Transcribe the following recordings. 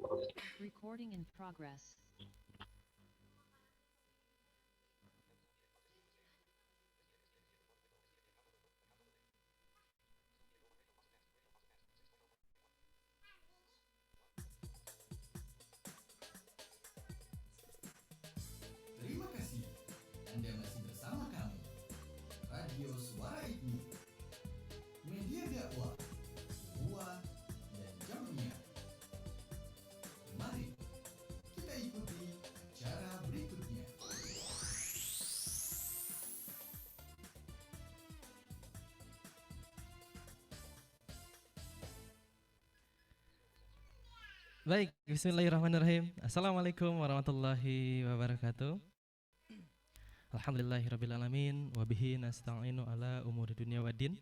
Recording in progress. Terima kasih. Anda masih bersama kami. Radio Suara IKMI. Media dakwah, buah, dan jamnya. Mari kita ikuti acara berikutnya. Baik, bismillahirrahmanirrahim. Assalamualaikum warahmatullahi wabarakatuh. Alhamdulillahirrabbilalamin. Wabihi nasta'inu ala umuri dunia waddin.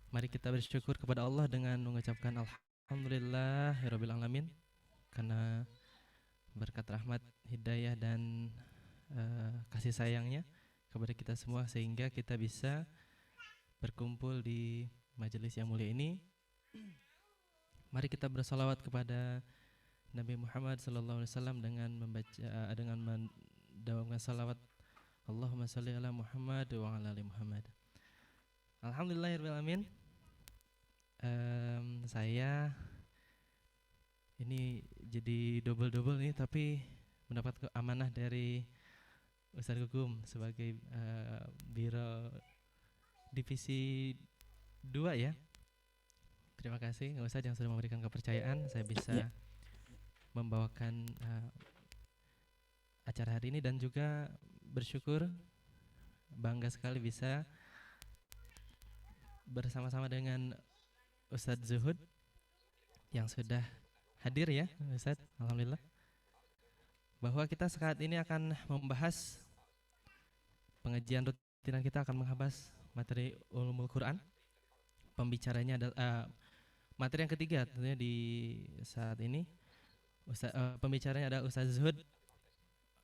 Mari kita bersyukur kepada Allah dengan mengucapkan Alhamdulillahirrabbilalamin, karena berkat rahmat, hidayah, dan kasih sayangnya kepada kita semua, sehingga kita bisa berkumpul di majelis yang mulia ini. Mari kita bersalawat kepada Nabi Muhammad SAW dengan membaca dengan mendawamkan salawat Allahumma sholli ala Muhammad wa ala ali Muhammad. Alhamdulillahirrahmanirrahim. Saya ini jadi double nih, tapi mendapat amanah dari Ustaz Gugum sebagai Biro Divisi 2 ya. Terima kasih Ustaz yang sudah memberikan kepercayaan saya bisa membawakan acara hari ini, dan juga bersyukur, bangga sekali bisa bersama-sama dengan Ustadz Zuhud yang sudah hadir ya Ustadz. Alhamdulillah, bahwa kita saat ini akan membahas pengajian rutinan, kita akan membahas materi Ulumul Quran. Pembicaranya adalah materi yang ketiga tentunya di saat ini. Pembicaranya adalah Ustadz Zuhud,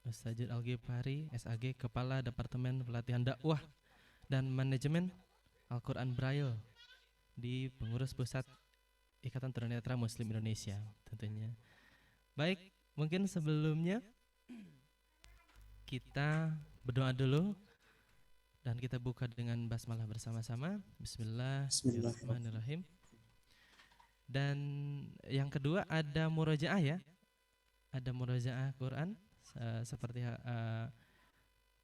Ustadz Zuhud Al-Ghifari, SAG, Kepala Departemen Pelatihan Dakwah dan Manajemen Al-Quran Braille di Pengurus Pusat Ikatan Tunanetra Muslim Indonesia tentunya. Baik, mungkin sebelumnya kita berdoa dulu dan kita buka dengan basmalah bersama-sama. Bismillahirrahmanirrahim. Dan yang kedua ada murojaah ya. Ada murojaah Quran seperti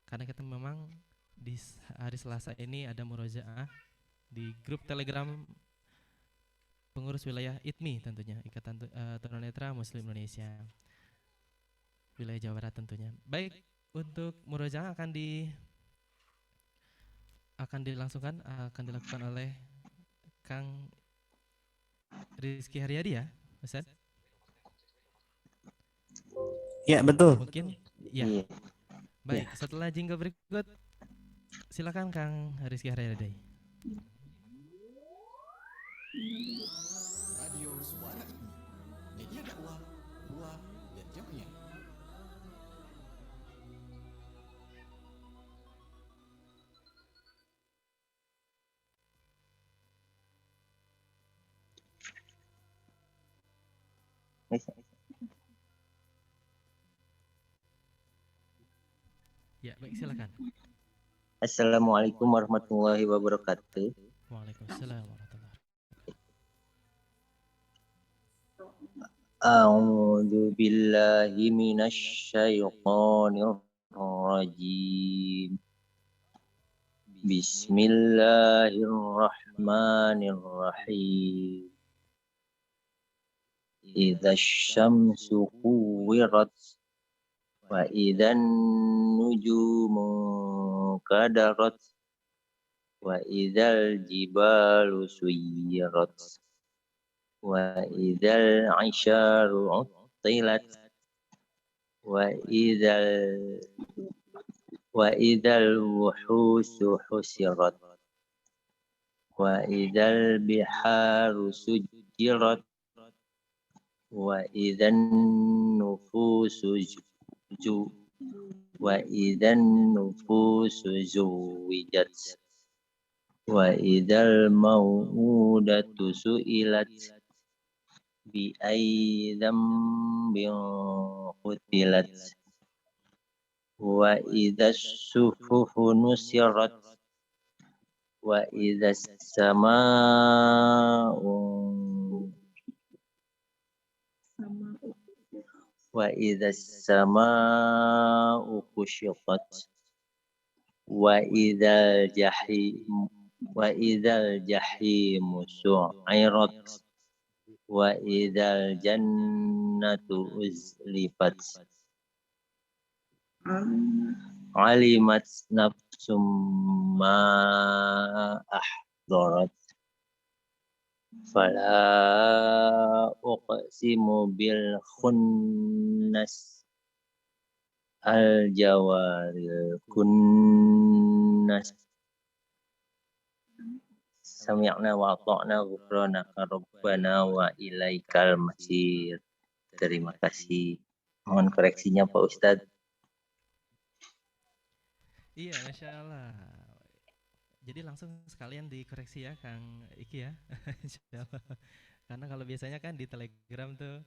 karena kita memang di hari Selasa ini ada murojaah di grup Telegram pengurus wilayah ITMI tentunya, Ikatan Tunanetra Muslim Indonesia wilayah Jawa Barat tentunya. Baik, untuk murojaah akan dilakukan oleh Kang Rizky Haryadi ya, Ustaz? Ya, betul. Mungkin ya. Iya. Baik, setelah jingle berikut silakan Kang Rizky Haryadi. Radio Suara IKMI. Media dakwah, buah, dan jamnya. Ya, baik silakan. Assalamualaikum warahmatullahi wabarakatuh. Waalaikumsalam warahmatullahi wabarakatuh. A'udzu billahi minasy syaithanir rajim. Bismillahirrahmanirrahim. Idza syamsu kuwirat wa idzan nujumu kadarat wa idzal jibalu suyirat wa idzal 'isyaru 'uttilat wa idzal wuhusu husirat wa idzal biharu sujirat wa idzan nufusu zuwijat wa idzal mau'udatu su'ilat بأي ذنب قتلت وإذا الصحف نشرت وإذا السماء وإذا السماء كشطت وإذا الجحيم سعرت وإذا الجنة أزلفت علمت نفس ما أحضرت فلا أقسم بالخنس الجوار الكنس Sami'na wa ata'na ghufranaka rabbana wa ilaikal masir. Terima kasih. Mohon koreksinya Pak Ustadz. Iya, Masya Allah. Jadi langsung sekalian dikoreksi ya Kang Iki ya. Insya Allah. Karena kalau biasanya kan di Telegram tuh,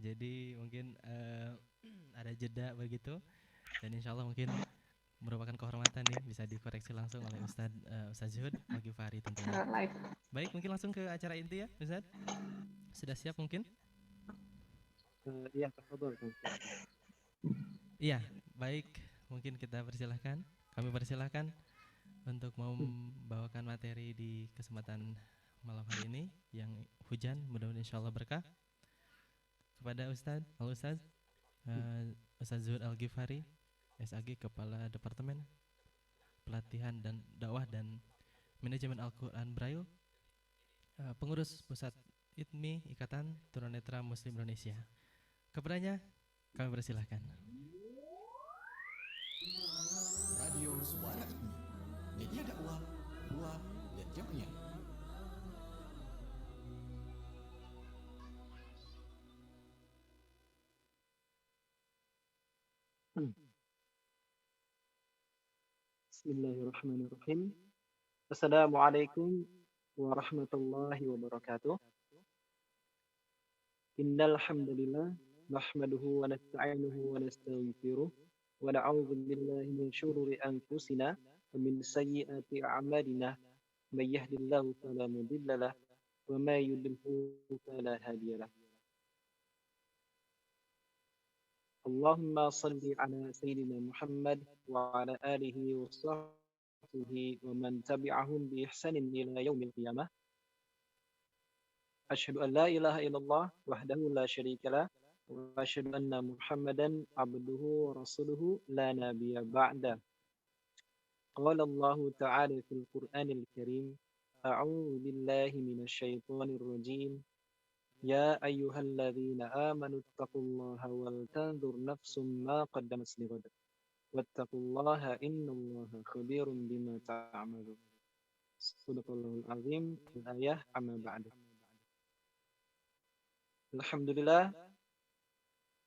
jadi mungkin ada jeda begitu. Dan insya Allah mungkin merupakan kehormatan nih bisa dikoreksi langsung oleh Ustadz Zuhud Al-Ghifari tentunya. Baik, mungkin langsung ke acara inti ya Ustadz. Sudah siap mungkin? Iya, tafadhol. Iya, baik. Mungkin kita persilahkan. Kami persilahkan untuk membawakan materi di kesempatan malam hari ini yang hujan, mudah-mudahan insyaallah berkah. Kepada Ustadz Zuhud Al-Ghifari, SAG, Kepala Departemen Pelatihan dan Dakwah dan Manajemen Al-Quran Braille, Pengurus Pusat ITMI, Ikatan Tunanetra Muslim Indonesia. Kepadanya kami persilahkan. Radio Suara ITMI, media dakwah, buah, dan jamiah. Bismillahirrahmanirrahim. Assalamualaikum warahmatullahi wabarakatuh. Innal hamdalillah nahmaduhu wa nasta'inuhu wa nastaghfiruh wa na'udzu billahi min shururi anfusina wa min sayyiati a'malina. May yahdihillahu fala mudilla lahu wa may yudlilhu fala hadiya lahu. Allahumma salli ala sayyidina Muhammad wa ala alihi wa sahbihi wa man tabi'ahum bi ihsanin ila yaumil qiyamah. Asyhadu an la ilaha illallah wahdahu la syarika lah wa asyhadu anna Muhammadan abduhu wa rasuluhu la nabiyya ba'da. Qala Allah ta'ala fil Qur'anil Karim, a'udzu billahi minasy syaithanir rajim. Ya ayyuhalladzina amanu taqullaha wal tanzur nafsum ma qaddamat lighad. Wattaqullaha innallaha khabirum bima ta'malun. Shadaqallahul azim. Al-ayah amma ba'du. Alhamdulillah,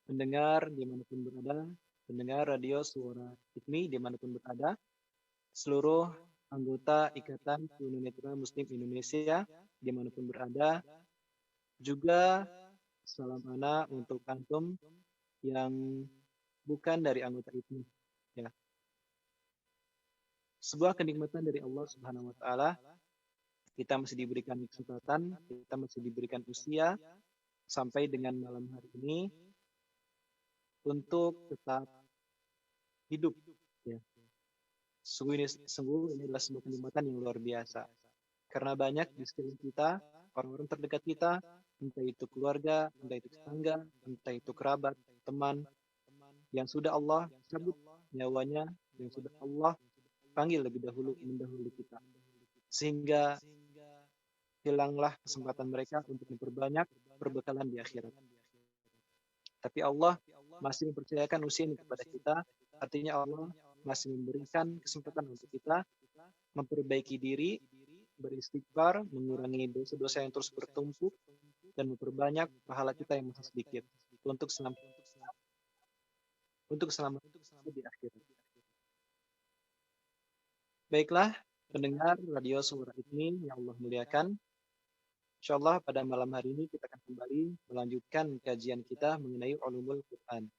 pendengar dimanapun berada, pendengar radio Suara ITMI dimanapun berada, seluruh anggota Ikatan Tunanetra Muslim Indonesia dimanapun berada, juga salam ana untuk antum yang bukan dari anggota ITMI. Ya. Sebuah kenikmatan dari Allah Subhanahu wa Ta'ala, kita masih diberikan kesempatan, kita masih diberikan usia sampai dengan malam hari ini untuk tetap hidup. Ya. Sungguh ini adalah sebuah kenikmatan yang luar biasa. Karena banyak di sekeliling kita, orang-orang terdekat kita, entah itu keluarga, entah itu tetangga, entah itu kerabat, teman, yang sudah Allah cabut nyawanya, yang sudah Allah panggil lebih dahulu, mendahului kita. Sehingga hilanglah kesempatan mereka untuk memperbanyak perbekalan di akhirat. Tapi Allah masih mempercayakan usia ini kepada kita, artinya Allah masih memberikan kesempatan untuk kita memperbaiki diri, beristighfar, mengurangi dosa-dosa yang terus bertumpuk, dan memperbanyak pahala kita yang masih sedikit untuk selamat di akhirat. Baiklah, pendengar radio Suara ITMI yang Allah muliakan, Insyaallah pada malam hari ini kita akan kembali melanjutkan kajian kita mengenai ulumul Quran.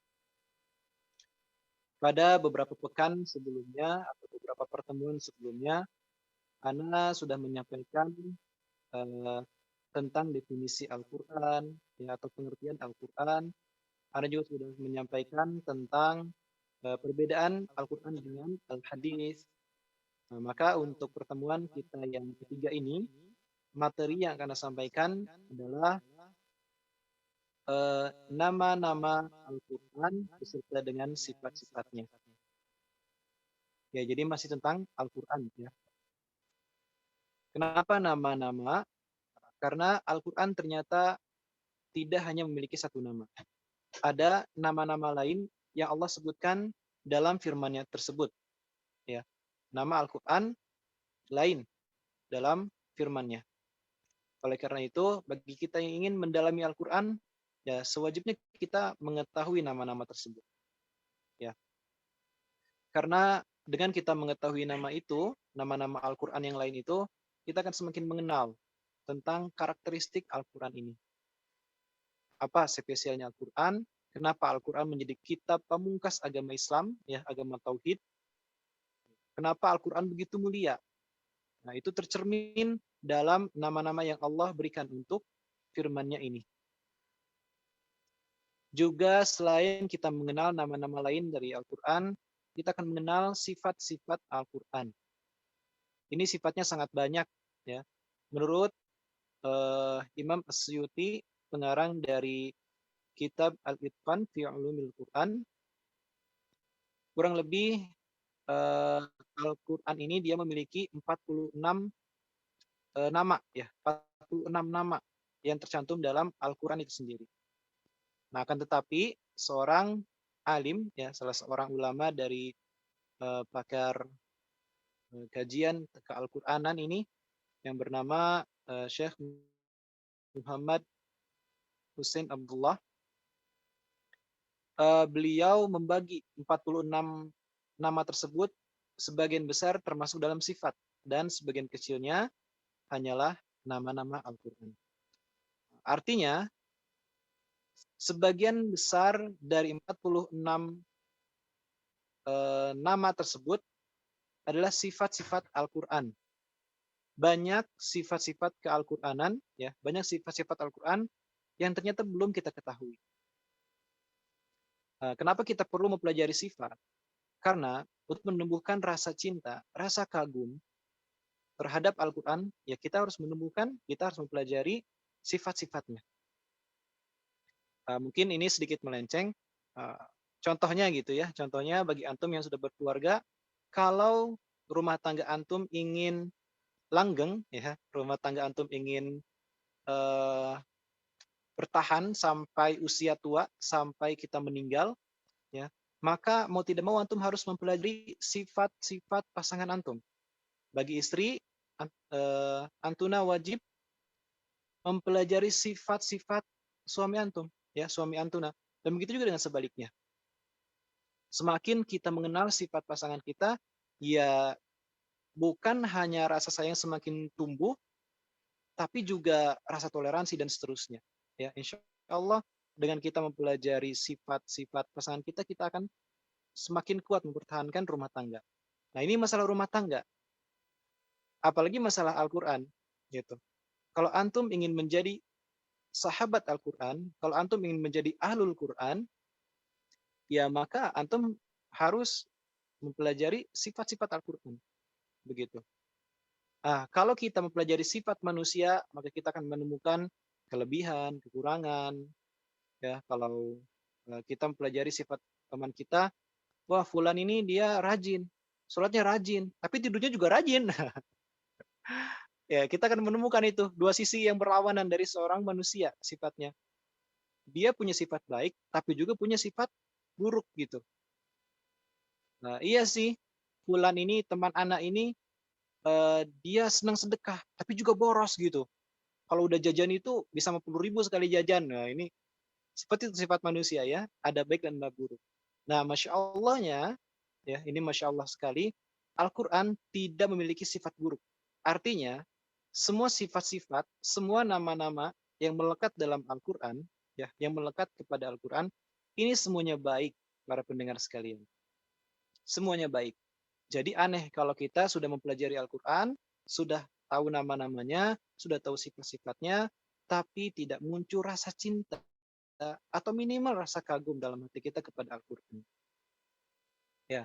Pada beberapa pekan sebelumnya atau beberapa pertemuan sebelumnya, Ana sudah menyampaikan eh, tentang definisi Al-Quran ya, atau pengertian Al-Quran. Ana juga sudah menyampaikan tentang perbedaan Al-Quran dengan Al-Hadis. Nah, maka untuk pertemuan kita yang ketiga ini, materi yang akan saya sampaikan adalah nama-nama Al-Quran beserta dengan sifat-sifatnya. Ya, jadi masih tentang Al-Quran ya. Kenapa nama-nama? Karena Al-Quran ternyata tidak hanya memiliki satu nama. Ada nama-nama lain yang Allah sebutkan dalam firman-Nya tersebut. Ya, nama Al-Quran lain dalam firman-Nya. Oleh karena itu, bagi kita yang ingin mendalami Al-Quran, ya sewajibnya kita mengetahui nama-nama tersebut. Ya, karena dengan kita mengetahui nama itu, nama-nama Al-Quran yang lain itu, kita akan semakin mengenal tentang karakteristik Al-Quran ini. Apa spesialnya Al-Quran? Kenapa Al-Quran menjadi kitab pamungkas agama Islam, ya agama Tauhid? Kenapa Al-Quran begitu mulia? Nah, itu tercermin dalam nama-nama yang Allah berikan untuk firman-Nya ini. Juga selain kita mengenal nama-nama lain dari Al-Quran, kita akan mengenal sifat-sifat Al-Quran. Ini sifatnya sangat banyak. Ya. Menurut Imam As-Suyuti, pengarang dari kitab Al-Itqan fi Ulumil Quran, kurang lebih Al-Quran ini dia memiliki 46 nama, ya, 46 nama yang tercantum dalam Al-Quran itu sendiri. Nah, akan tetapi seorang alim, ya, salah seorang ulama dari pakar kajian ke Al-Quranan ini yang bernama Syekh Muhammad Hussein Abdullah, beliau membagi 46 nama tersebut sebagian besar termasuk dalam sifat dan sebagian kecilnya hanyalah nama-nama Al-Quran. Artinya, sebagian besar dari 46 nama tersebut adalah sifat-sifat Al-Quran. Banyak sifat-sifat ke-Al-Quranan, ya, banyak sifat-sifat Al-Quran yang ternyata belum kita ketahui. Kenapa kita perlu mempelajari sifat? Karena untuk menumbuhkan rasa cinta, rasa kagum terhadap Al-Quran, ya kita harus mempelajari sifat-sifatnya. Mungkin ini sedikit melenceng. Contohnya gitu ya, contohnya bagi antum yang sudah berkeluarga, kalau rumah tangga antum ingin langgeng, ya, rumah tangga antum ingin bertahan sampai usia tua, sampai kita meninggal, ya, maka mau tidak mau antum harus mempelajari sifat-sifat pasangan antum. Bagi istri, antuna wajib mempelajari sifat-sifat suami antum, ya, suami antuna. Dan begitu juga dengan sebaliknya. Semakin kita mengenal sifat pasangan kita, ya bukan hanya rasa sayang semakin tumbuh, tapi juga rasa toleransi dan seterusnya. Ya, insya Allah dengan kita mempelajari sifat-sifat pasangan kita, kita akan semakin kuat mempertahankan rumah tangga. Nah, ini masalah rumah tangga. Apalagi masalah Al-Quran. Gitu. Kalau antum ingin menjadi sahabat Al-Quran, kalau antum ingin menjadi ahlul Quran, ya maka antum harus mempelajari sifat-sifat Al-Quran. Begitu. Kalau kita mempelajari sifat manusia, maka kita akan menemukan kelebihan, kekurangan. Ya, kalau kita mempelajari sifat teman kita, wah fulan ini dia rajin, sholatnya rajin, tapi tidurnya juga rajin. Ya, kita akan menemukan itu dua sisi yang berlawanan dari seorang manusia sifatnya. Dia punya sifat baik, tapi juga punya sifat buruk gitu. Nah, iya sih, fulan ini teman anak ini dia senang sedekah, tapi juga boros gitu. Kalau udah jajan itu bisa 50.000 sekali jajan. Nah, ini seperti itu sifat manusia ya, ada baik dan ada buruk. Nah, masya Allahnya, ya ini masya Allah sekali, Al-Quran tidak memiliki sifat buruk. Artinya semua sifat-sifat, semua nama-nama yang melekat dalam Al-Quran, ya, yang melekat kepada Al-Quran, ini semuanya baik, para pendengar sekalian. Semuanya baik. Jadi aneh kalau kita sudah mempelajari Al-Quran, sudah tahu nama-namanya, sudah tahu sifat-sifatnya, tapi tidak muncul rasa cinta atau minimal rasa kagum dalam hati kita kepada Al-Quran. Ya,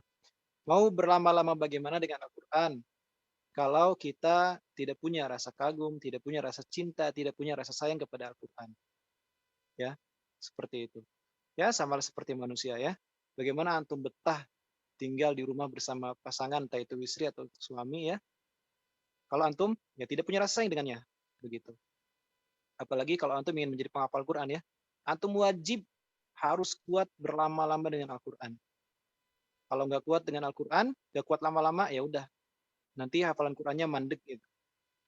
mau berlama-lama bagaimana dengan Al-Quran? Kalau kita tidak punya rasa kagum, tidak punya rasa cinta, tidak punya rasa sayang kepada Al-Quran. Ya, seperti itu. Ya, sama seperti manusia ya. Bagaimana antum betah tinggal di rumah bersama pasangan, entah itu istri atau suami ya. Kalau antum ya tidak punya rasa sayang dengannya, begitu. Apalagi kalau antum ingin menjadi penghafal Quran ya, antum wajib harus kuat berlama-lama dengan Al-Quran. Kalau nggak kuat dengan Al-Quran, nggak kuat lama-lama, ya udah. Nanti hafalan Qurannya mandek gitu.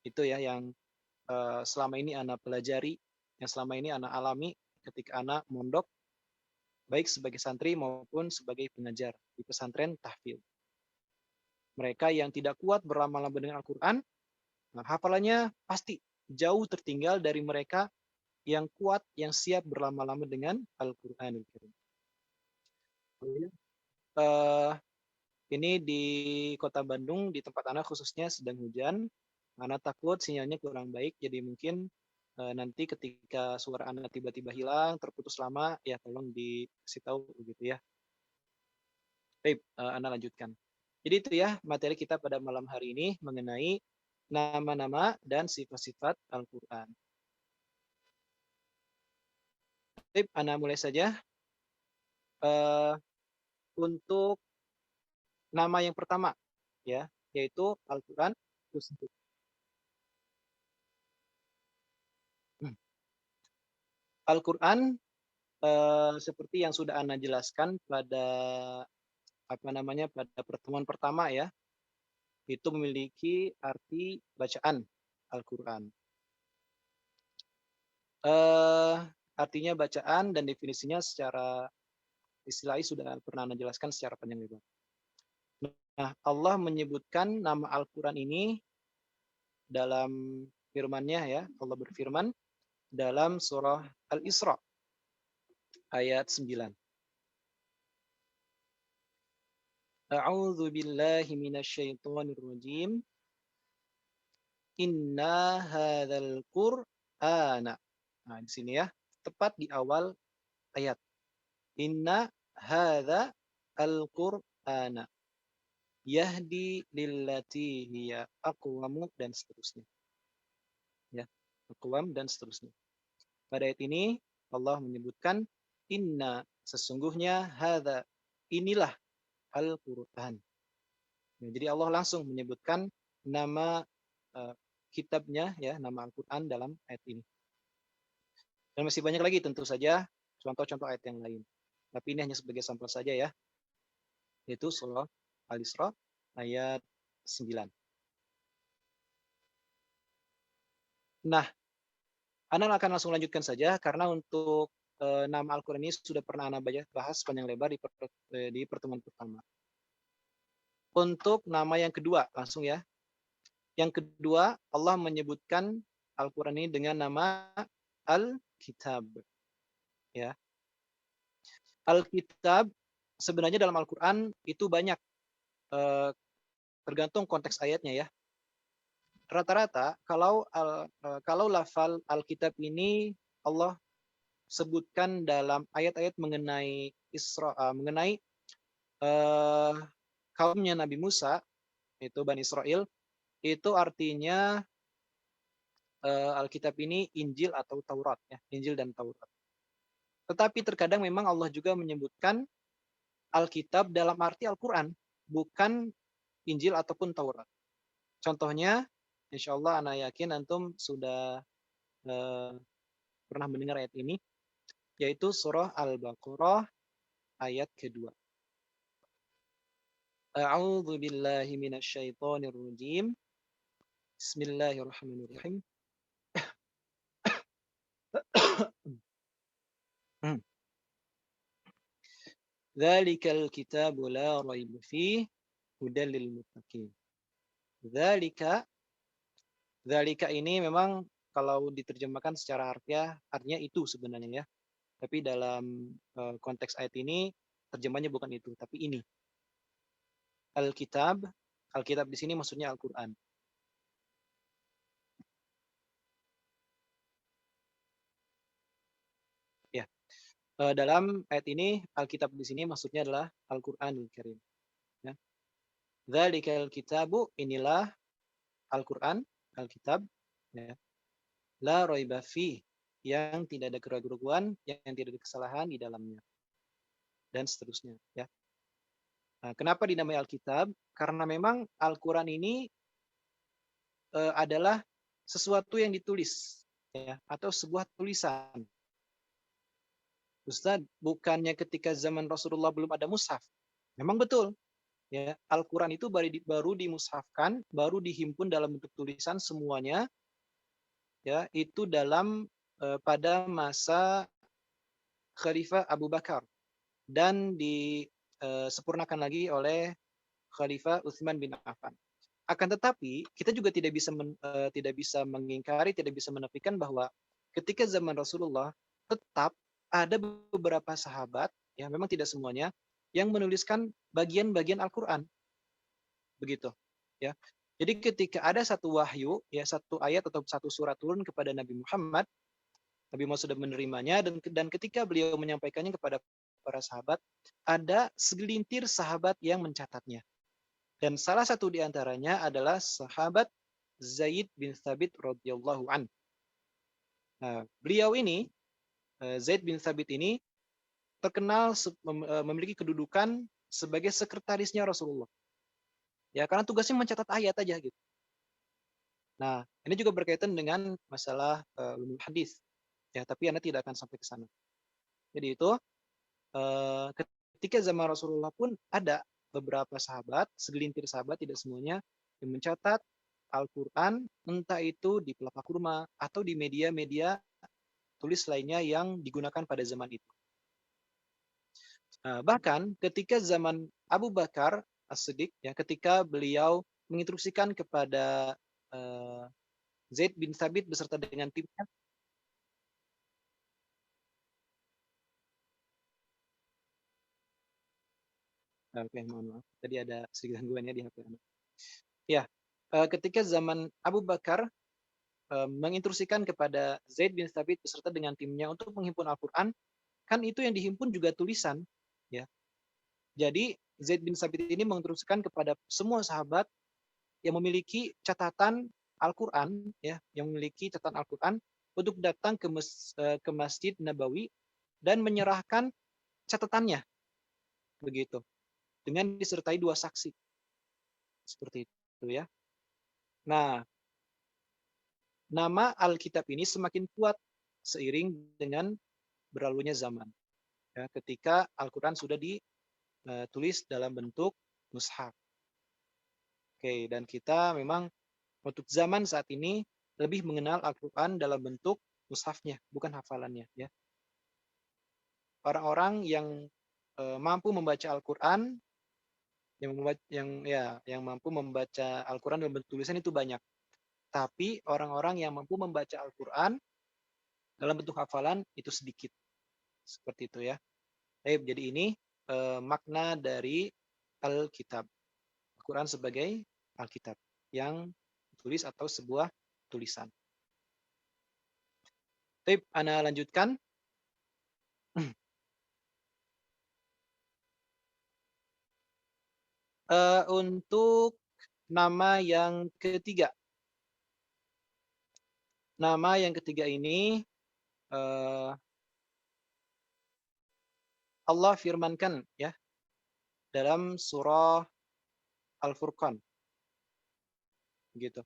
Itu ya yang selama ini anak pelajari, yang selama ini anak alami ketika anak mondok, baik sebagai santri maupun sebagai pengajar di pesantren tahfidz. Mereka yang tidak kuat berlama-lama dengan Al-Quran, nah, hafalannya pasti jauh tertinggal dari mereka yang kuat, yang siap berlama-lama dengan Al-Quranul Karim. Ini di Kota Bandung, di tempat anak khususnya sedang hujan. Anak takut sinyalnya kurang baik, jadi mungkin nanti ketika suara anak tiba-tiba hilang, terputus lama, ya tolong dikasih tahu begitu ya. Baik, anak lanjutkan. Jadi itu ya materi kita pada malam hari ini mengenai nama-nama dan sifat-sifat Al-Quran. Baik, anak mulai saja. Untuk nama yang pertama, ya, yaitu Al-Quran. Al-Quran seperti yang sudah Ana jelaskan pada pada pertemuan pertama ya, itu memiliki arti bacaan Al-Quran. Artinya bacaan dan definisinya secara istilahi sudah pernah Ana jelaskan secara panjang lebar. Nah, Allah menyebutkan nama Al-Quran ini dalam firman-Nya ya, Allah berfirman dalam surah Al-Isra ayat 9. A'udzu billahi minasyaitonir rajim. Inna hadzal Qur'ana. Nah, di sini ya, tepat di awal ayat. Inna hadza al-Qur'ana yahdi lillati hiya aqwamu dan seterusnya. Ya, aqwam dan seterusnya. Pada ayat ini Allah menyebutkan inna, sesungguhnya hadza, inilah Al-Quran. Ya, jadi Allah langsung menyebutkan nama kitabnya ya, nama Al-Quran dalam ayat ini. Dan masih banyak lagi tentu saja contoh-contoh ayat yang lain. Tapi ini hanya sebagai sampel saja ya. Yaitu surah Al-Isra ayat 9. Nah, Anda akan langsung lanjutkan saja karena untuk nama Al-Quran ini sudah pernah Anda bahas panjang lebar di pertemuan pertama. Untuk nama yang kedua, langsung ya. Yang kedua, Allah menyebutkan Al-Quran ini dengan nama Al-Kitab. Ya. Al-Kitab sebenarnya dalam Al-Quran itu banyak, tergantung konteks ayatnya ya. Rata-rata kalau lafal Alkitab ini Allah sebutkan dalam ayat-ayat mengenai kaumnya Nabi Musa, itu Bani Israel, itu artinya Alkitab ini Injil atau Taurat ya, Injil dan Taurat. Tetapi terkadang memang Allah juga menyebutkan Alkitab dalam arti Al-Quran, bukan Injil ataupun Taurat. Contohnya, insya Allah Ana yakin antum sudah pernah mendengar ayat ini, yaitu surah Al-Baqarah ayat kedua. A'udzu billahi minasyaitonir rajim. Bismillahirrahmanirrahim. Dzalikal kitabu la raiba fihi hudal lil muttaqin. Dzalika, Dzalika ini memang kalau diterjemahkan secara harfiah artinya itu sebenarnya ya. Tapi dalam konteks ayat ini terjemahnya bukan itu, tapi ini. Alkitab, Alkitab di sini maksudnya Al-Qur'an. Ya. Dalam ayat ini Alkitab di sini maksudnya adalah Al-Qur'anul Karim. Ya. Dzalikal kitabu, inilah Al-Qur'an, Alkitab, ya. La raiba fi, yang tidak ada keraguan, yang tidak ada kesalahan di dalamnya, dan seterusnya, ya. Nah, kenapa dinamai Alkitab? Karena memang Al-Quran ini adalah sesuatu yang ditulis, ya, atau sebuah tulisan. Ustaz, bukannya ketika zaman Rasulullah belum ada mushaf? Memang betul, ya. Al-Quran itu baru dimushafkan, baru dihimpun dalam bentuk tulisan semuanya, ya, itu dalam pada masa Khalifah Abu Bakar, dan disempurnakan lagi oleh Khalifah Utsman bin Affan. Akan tetapi kita juga tidak bisa mengingkari, tidak bisa menafikan bahwa ketika zaman Rasulullah tetap ada beberapa sahabat, ya memang tidak semuanya, yang menuliskan bagian-bagian Al-Qur'an. Begitu, ya. Jadi ketika ada satu wahyu, ya satu ayat atau satu surat turun kepada Nabi Muhammad, Nabi Muhammad sudah menerimanya, dan ketika beliau menyampaikannya kepada para sahabat, ada segelintir sahabat yang mencatatnya. Dan salah satu di antaranya adalah sahabat Zaid bin Thabit radhiyallahu an. Nah, beliau ini, Zaid bin Thabit ini terkenal memiliki kedudukan sebagai sekretarisnya Rasulullah. Ya, karena tugasnya mencatat ayat aja gitu. Nah, ini juga berkaitan dengan masalah ulumul hadis. Ya, tapi Anda tidak akan sampai ke sana. Jadi itu ketika zaman Rasulullah pun ada beberapa sahabat, segelintir sahabat, tidak semuanya, yang mencatat Al-Quran, entah itu di pelepah kurma atau di media-media tulis lainnya yang digunakan pada zaman itu. Bahkan ketika zaman Abu Bakar As-Siddiq, ya, ketika beliau menginstruksikan kepada Zaid bin Thabit beserta dengan timnya. Oke, mohon maaf. Tadi ada sedikit gangguannya di HP Anda. Ya, ketika zaman Abu Bakar menginstruksikan kepada Zaid bin Thabit beserta dengan timnya untuk menghimpun Al-Quran, kan itu yang dihimpun juga tulisan, ya. Jadi Zaid bin Thabit ini menginstruksikan kepada semua sahabat yang memiliki catatan Al-Quran, ya, yang memiliki catatan Al-Quran untuk datang ke Masjid Nabawi dan menyerahkan catatannya, begitu, dengan disertai 2 saksi, seperti itu, ya. Nah, nama Alkitab ini semakin kuat seiring dengan berlalunya zaman. Ya, ketika Al-Quran sudah ditulis dalam bentuk mushaf. Oke, dan kita memang untuk zaman saat ini lebih mengenal Al-Quran dalam bentuk mushafnya, bukan hafalannya. Ya. Orang-orang yang mampu membaca Al-Quran, yang mampu membaca Al-Quran dalam bentuk tulisan itu banyak. Tapi orang-orang yang mampu membaca Al-Quran dalam bentuk hafalan itu sedikit. Seperti itu, ya. Jadi ini makna dari Alkitab. Al-Quran sebagai Alkitab yang ditulis atau sebuah tulisan. Ana lanjutkan. Untuk nama yang ketiga. Nama yang ketiga ini Allah firmankan, ya, dalam surah Al-Furqan. Gitu.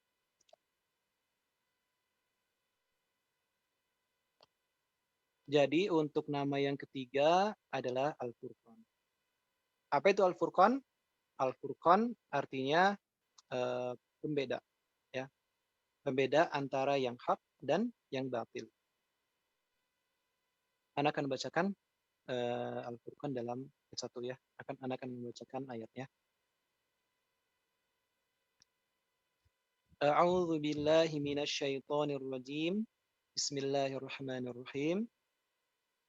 Jadi untuk nama yang ketiga adalah Al-Furqan. Apa itu Al-Furqan? Al-Furqan artinya pembeda, ya. Pembeda antara yang hak dan yang batil. Ana akan bacakan Al-Furqan dalam ayat 1, ya. Ana akan membacakan ayatnya. A'udzu billahi minasyaitonir rajim. Bismillahirrahmanirrahim.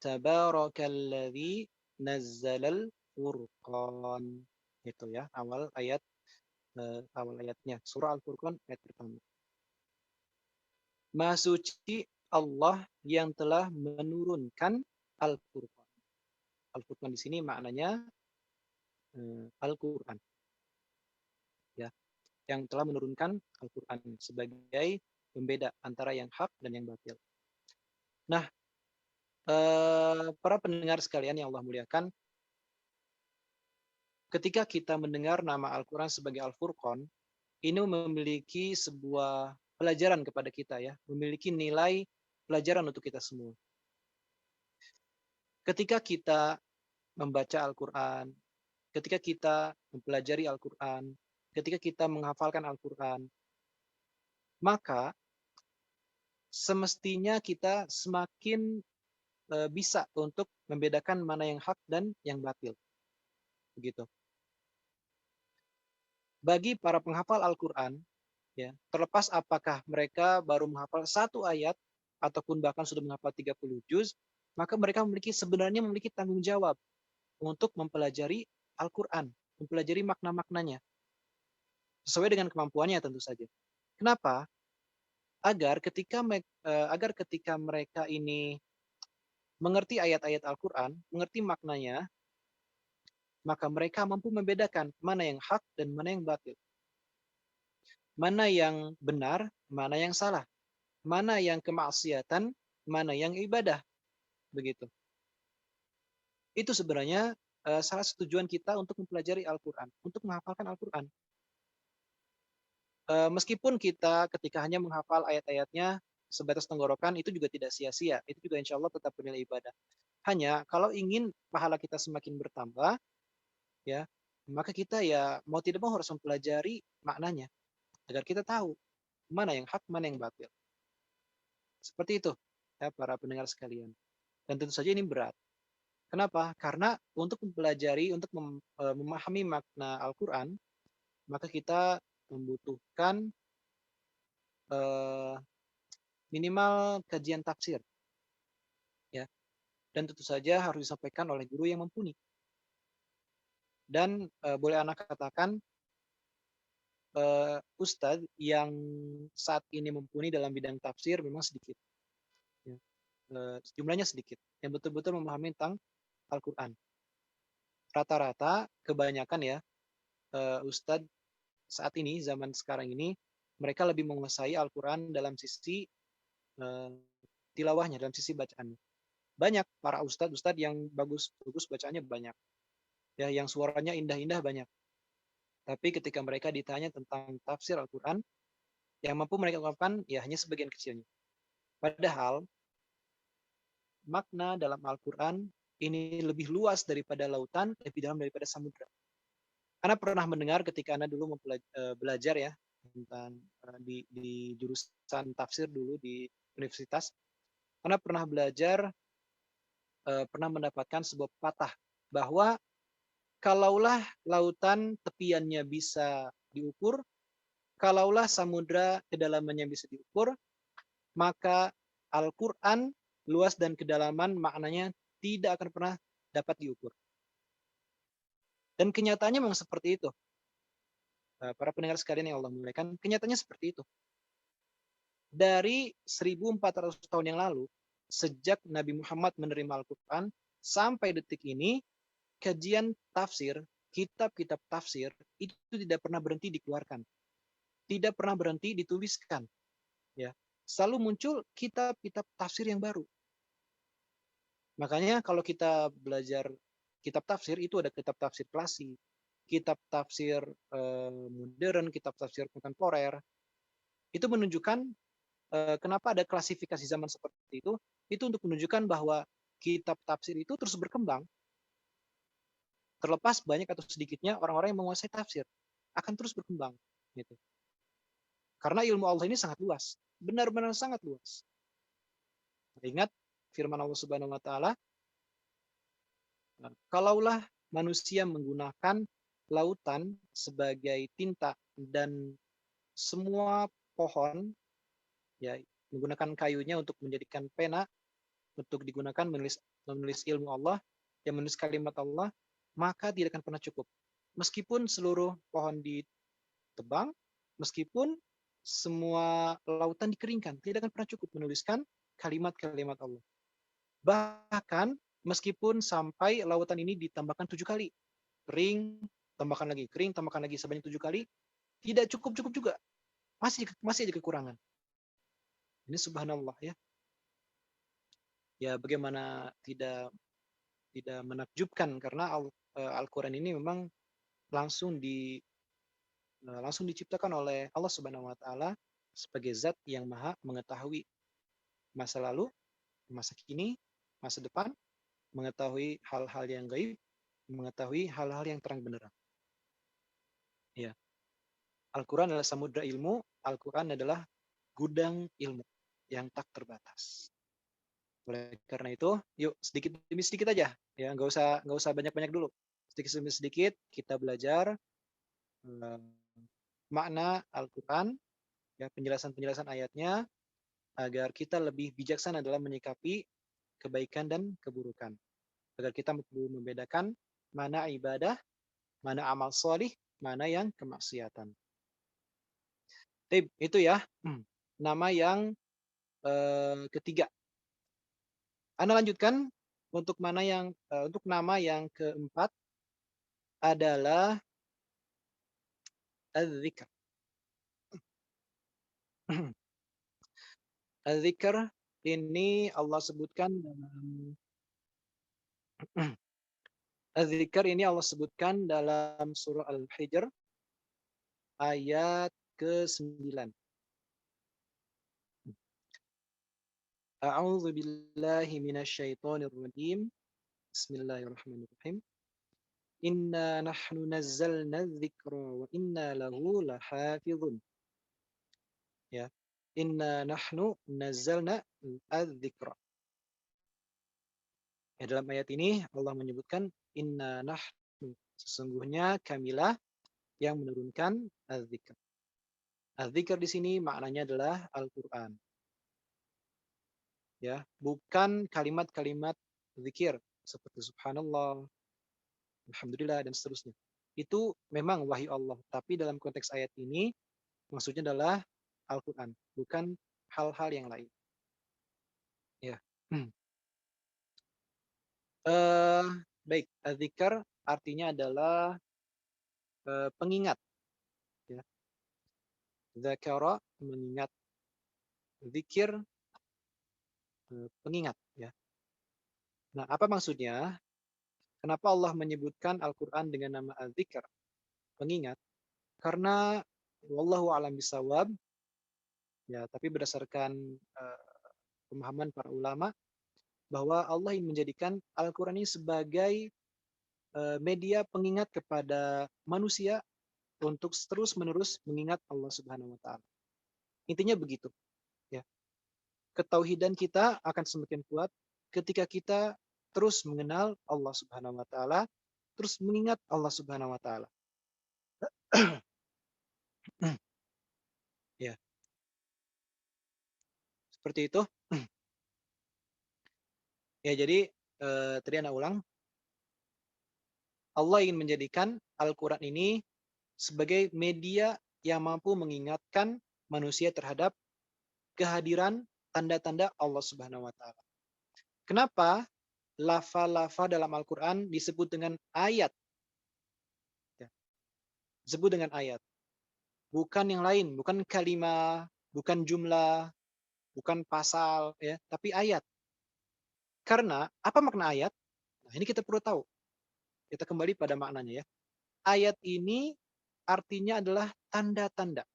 Tabarakalladzi nazzalal furqan. Itu ya awal ayatnya. Surah Al-Furqan ayat pertama. Maha suci Allah yang telah menurunkan Al-Furqan. Al-Furqan di sini maknanya Al-Qur'an. Ya, yang telah menurunkan Al-Qur'an sebagai pembeda antara yang hak dan yang batil. Nah, para pendengar sekalian yang Allah muliakan, ketika kita mendengar nama Al-Qur'an sebagai Al-Furqan, ini memiliki sebuah pelajaran kepada kita ya, memiliki nilai pelajaran untuk kita semua. Ketika kita membaca Al-Qur'an, ketika kita mempelajari Al-Qur'an, ketika kita menghafalkan Al-Qur'an, maka semestinya kita semakin bisa untuk membedakan mana yang hak dan yang batil. Begitu. Bagi para penghafal Al-Qur'an, ya, terlepas apakah mereka baru menghafal satu ayat ataupun bahkan sudah menghafal 30 juz, maka mereka sebenarnya memiliki tanggung jawab untuk mempelajari Al-Qur'an, mempelajari makna-maknanya sesuai dengan kemampuannya tentu saja. Kenapa? Agar ketika mereka ini mengerti ayat-ayat Al-Qur'an, mengerti maknanya, maka mereka mampu membedakan mana yang hak dan mana yang batil. Mana yang benar, mana yang salah. Mana yang kemaksiatan, mana yang ibadah. Begitu. Itu sebenarnya salah satu tujuan kita untuk mempelajari Al-Qur'an, untuk menghafalkan Al-Qur'an. Meskipun kita ketika hanya menghafal ayat-ayatnya sebatas tenggorokan, itu juga tidak sia-sia. Itu juga insya Allah tetap bernilai ibadah. Hanya kalau ingin pahala kita semakin bertambah, ya, maka kita ya mau tidak mau harus mempelajari maknanya agar kita tahu mana yang hak, mana yang batil. Seperti itu, ya para pendengar sekalian. Dan tentu saja ini berat. Kenapa? Karena untuk mempelajari, untuk memahami makna Al-Qur'an, maka kita membutuhkan minimal kajian tafsir, ya. Dan tentu saja harus disampaikan oleh guru yang mumpuni. Dan boleh anak katakan ustadz yang saat ini mumpuni dalam bidang tafsir memang sedikit, ya. Jumlahnya sedikit yang betul-betul memahami tentang Al-Qur'an. Rata-rata kebanyakan ya ustadz saat ini, zaman sekarang ini, mereka lebih menguasai Al-Qur'an dalam sisi tilawahnya, dalam sisi bacaannya. Banyak para ustadz yang bagus bacaannya banyak, ya, yang suaranya indah-indah banyak. Tapi ketika mereka ditanya tentang tafsir Al-Qur'an, yang mampu mereka ungkapkan ya hanya sebagian kecilnya. Padahal makna dalam Al-Qur'an ini lebih luas daripada lautan, lebih dalam daripada samudra. Anda pernah mendengar ketika Anda dulu belajar ya tentang di jurusan tafsir dulu di universitas, Anda pernah belajar, pernah mendapatkan sebuah pepatah bahwa kalaulah lautan tepiannya bisa diukur, kalaulah samudra kedalamannya bisa diukur, maka Al-Qur'an luas dan kedalaman maknanya tidak akan pernah dapat diukur. Dan kenyataannya memang seperti itu. Para pendengar sekalian yang Allah muliakan, kenyataannya seperti itu. Dari 1400 tahun yang lalu, sejak Nabi Muhammad menerima Al-Qur'an, sampai detik ini, kajian tafsir, kitab-kitab tafsir, itu tidak pernah berhenti dikeluarkan. Tidak pernah berhenti dituliskan. Ya. Selalu muncul kitab-kitab tafsir yang baru. Makanya kalau kita belajar kitab tafsir, itu ada kitab tafsir klasik, kitab tafsir modern, kitab tafsir kontemporer. Itu menunjukkan kenapa ada klasifikasi zaman seperti itu untuk menunjukkan bahwa kitab tafsir itu terus berkembang. Terlepas banyak atau sedikitnya orang-orang yang menguasai tafsir akan terus berkembang, gitu. Karena ilmu Allah ini sangat luas, benar-benar sangat luas. Ingat firman Allah Subhanahu wa taala, kalaulah manusia menggunakan lautan sebagai tinta dan semua pohon, ya, menggunakan kayunya untuk menjadikan pena, untuk digunakan menulis ilmu Allah, yang menulis kalimat Allah, maka tidak akan pernah cukup. Meskipun seluruh pohon ditebang, meskipun semua lautan dikeringkan, tidak akan pernah cukup menuliskan kalimat-kalimat Allah. Bahkan meskipun sampai lautan ini ditambahkan 7 kali, kering, tambahkan lagi, kering, tambahkan lagi sebanyak 7 kali, tidak cukup juga. Masih ada kekurangan. Ini subhanallah ya. Ya bagaimana tidak menakjubkan, karena Al-Quran ini memang langsung diciptakan oleh Allah Subhanahu wa taala sebagai zat yang maha mengetahui masa lalu, masa kini, masa depan, mengetahui hal-hal yang gaib, mengetahui hal-hal yang terang benderang. Ya. Al-Quran adalah samudra ilmu, Al-Quran adalah gudang ilmu yang tak terbatas. Oleh karena itu, yuk sedikit demi sedikit aja, ya nggak usah banyak-banyak dulu. Sedikit demi sedikit kita belajar makna Al-Quran, ya, penjelasan ayatnya, agar kita lebih bijaksana dalam menyikapi kebaikan dan keburukan. Agar kita mampu membedakan mana ibadah, mana amal solih, mana yang kemaksiatan. Itu ya, nama yang ketiga. Anda lanjutkan untuk untuk nama yang keempat adalah Az-Zikr. Az-Zikr ini Allah sebutkan dalam Az-Zikr ini Allah sebutkan dalam surah Al-Hijr ayat ke-9. A'udzu billahi minasyaitonir rajim. Bismillahirrahmanirrahim. Inna nahnu nazzalna dzikra wa inna lahu lahafizun. Ya. Inna nahnu nazzalna adzikra. Ya, dalam ayat ini Allah menyebutkan inna nahnu, sesungguhnya kamilah yang menurunkan adzikr. Adzikr di sini maknanya adalah Al-Qur'an. Ya, bukan kalimat-kalimat zikir seperti subhanallah, alhamdulillah dan seterusnya. Itu memang wahyu Allah, tapi dalam konteks ayat ini maksudnya adalah Al-Qur'an, bukan hal-hal yang lain. Ya. Baik, adzikr artinya adalah pengingat. Ya. Dzakara mengingat, zikir pengingat. Ya. Nah, apa maksudnya? Kenapa Allah menyebutkan Al-Quran dengan nama adzikr, pengingat? Karena wallahu a'lam bishawab, ya, tapi berdasarkan pemahaman para ulama, bahwa Allah ingin menjadikan Al-Quran ini sebagai media pengingat kepada manusia untuk terus-menerus mengingat Allah Subhanahu wa taala. Intinya begitu, ya. Ketauhidan kita akan semakin kuat ketika kita terus mengenal Allah Subhanahu wa taala, terus mengingat Allah Subhanahu wa taala. Ya. Seperti itu. Ya, jadi tadi Anda ulang. Allah ingin menjadikan Al-Quran ini sebagai media yang mampu mengingatkan manusia terhadap kehadiran tanda-tanda Allah Subhanahu wa taala. Kenapa lafal-lafal dalam Al-Quran disebut dengan ayat? Ya. Disebut dengan ayat. Bukan yang lain, bukan kalimah, bukan jumlah, bukan pasal, ya, tapi ayat. Karena apa makna ayat? Nah, ini kita perlu tahu. Kita kembali pada maknanya, ya. Ayat ini artinya adalah tanda-tanda.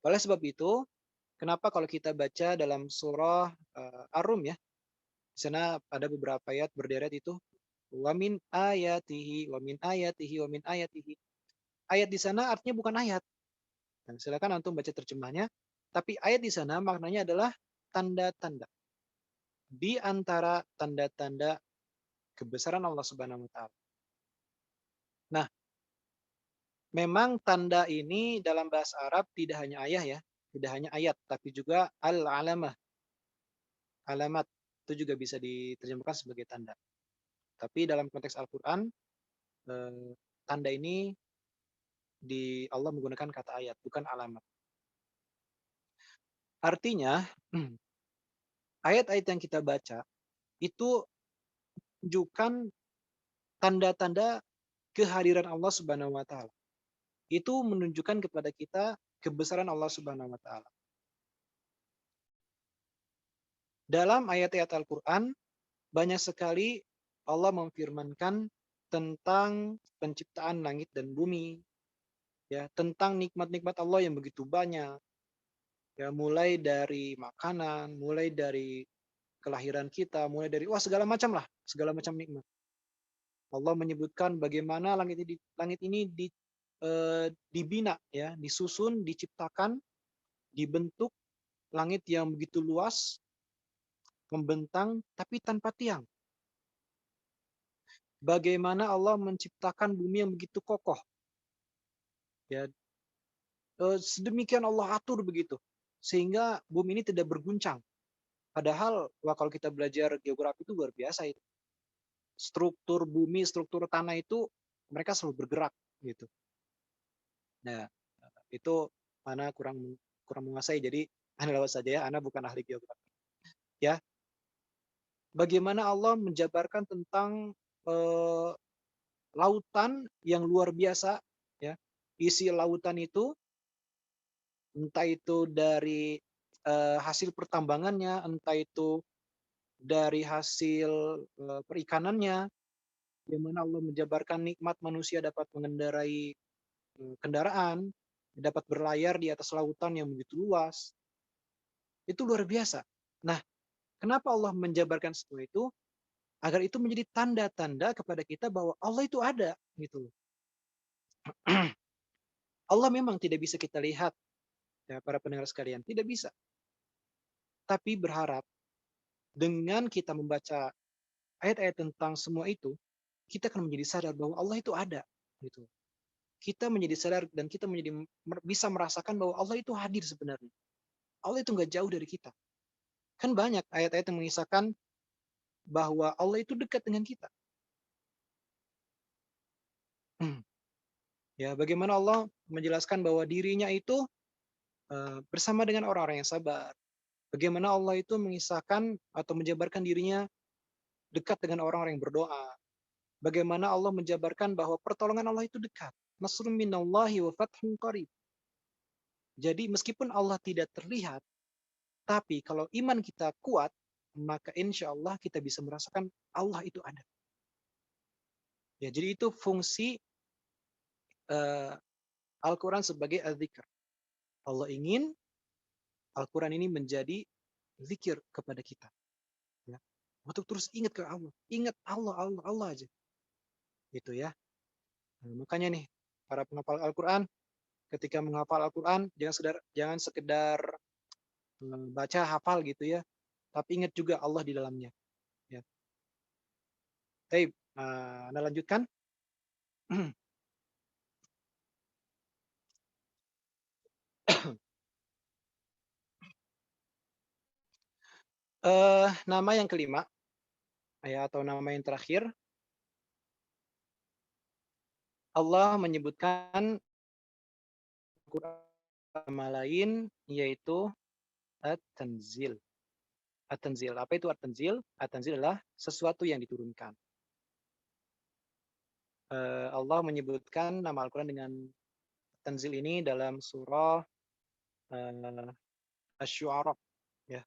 Oleh sebab itu, kenapa kalau kita baca dalam surah Ar-Rum, ya, di sana ada beberapa ayat berderet itu, wa min ayatihi, wa min ayatihi, wa min ayatihi. Ayat di sana artinya bukan ayat. Dan silakan antum baca terjemahnya. Tapi ayat di sana maknanya adalah tanda-tanda. Di antara tanda-tanda kebesaran Allah Subhanahu wa taala. Nah, memang tanda ini dalam bahasa Arab tidak hanya tidak hanya ayat, tapi juga al-alamah, alamat itu juga bisa diterjemahkan sebagai tanda. Tapi dalam konteks Al-Quran, tanda ini di Allah menggunakan kata ayat, bukan alamat. Artinya, ayat-ayat yang kita baca itu menunjukkan tanda-tanda kehadiran Allah Subhanahu wa taala. Itu menunjukkan kepada kita kebesaran Allah Subhanahu wa taala. Dalam ayat-ayat Al-Qur'an banyak sekali Allah memfirmankan tentang penciptaan langit dan bumi, ya, tentang nikmat-nikmat Allah yang begitu banyak. Ya, mulai dari makanan, mulai dari kelahiran kita, mulai dari segala macam lah, segala macam nikmat. Allah menyebutkan bagaimana langit ini dibina, ya, disusun, diciptakan, dibentuk, langit yang begitu luas, membentang tapi tanpa tiang. Bagaimana Allah menciptakan bumi yang begitu kokoh, ya, sedemikian Allah atur begitu sehingga bumi ini tidak berguncang. Padahal kalau kita belajar geografi itu luar biasa itu. Struktur bumi, struktur tanah itu mereka selalu bergerak gitu. Nah, itu Ana kurang menguasai, jadi Ana lewat saja ya, Ana bukan ahli geografi. Ya, bagaimana Allah menjabarkan tentang lautan yang luar biasa, ya, isi lautan itu entah itu dari hasil pertambangannya, entah itu dari hasil perikanannya, di mana Allah menjabarkan nikmat manusia dapat mengendarai kendaraan, dapat berlayar di atas lautan yang begitu luas. Itu luar biasa. Nah, kenapa Allah menjabarkan semua itu? Agar itu menjadi tanda-tanda kepada kita bahwa Allah itu ada, gitu. Allah memang tidak bisa kita lihat, ya para pendengar sekalian, tidak bisa. Tapi berharap dengan kita membaca ayat-ayat tentang semua itu, kita akan menjadi sadar bahwa Allah itu ada, gitu. Kita menjadi sadar dan kita bisa merasakan bahwa Allah itu hadir sebenarnya. Allah itu nggak jauh dari kita. Kan banyak ayat-ayat yang mengisahkan bahwa Allah itu dekat dengan kita. Ya, bagaimana Allah menjelaskan bahwa dirinya itu bersama dengan orang-orang yang sabar. Bagaimana Allah itu mengisahkan atau menjabarkan dirinya dekat dengan orang-orang yang berdoa. Bagaimana Allah menjabarkan bahwa pertolongan Allah itu dekat. Nasrun minallahi wa fathun qarib. Jadi meskipun Allah tidak terlihat, tapi kalau iman kita kuat, maka insya Allah kita bisa merasakan Allah itu ada. Ya, jadi itu fungsi Al-Quran sebagai al-zikr. Allah ingin Al-Quran ini menjadi zikir kepada kita. Ya. Untuk terus ingat ke Allah. Ingat Allah, Allah, Allah aja. Gitu ya. Nah, makanya nih, para penghafal Al-Quran, ketika menghafal Al-Quran, jangan sekedar baca, hafal gitu ya. Tapi ingat juga Allah di dalamnya. Ya. Baik, Anda lanjutkan. Nama yang kelima, ya, atau nama yang terakhir, Allah menyebutkan nama lain yaitu At-Tanzil. At-Tanzil. Apa itu At-Tanzil? At-Tanzil adalah sesuatu yang diturunkan. Allah menyebutkan nama Al-Quran dengan Tanzil ini dalam surah Asy-Syu'ara. Ya.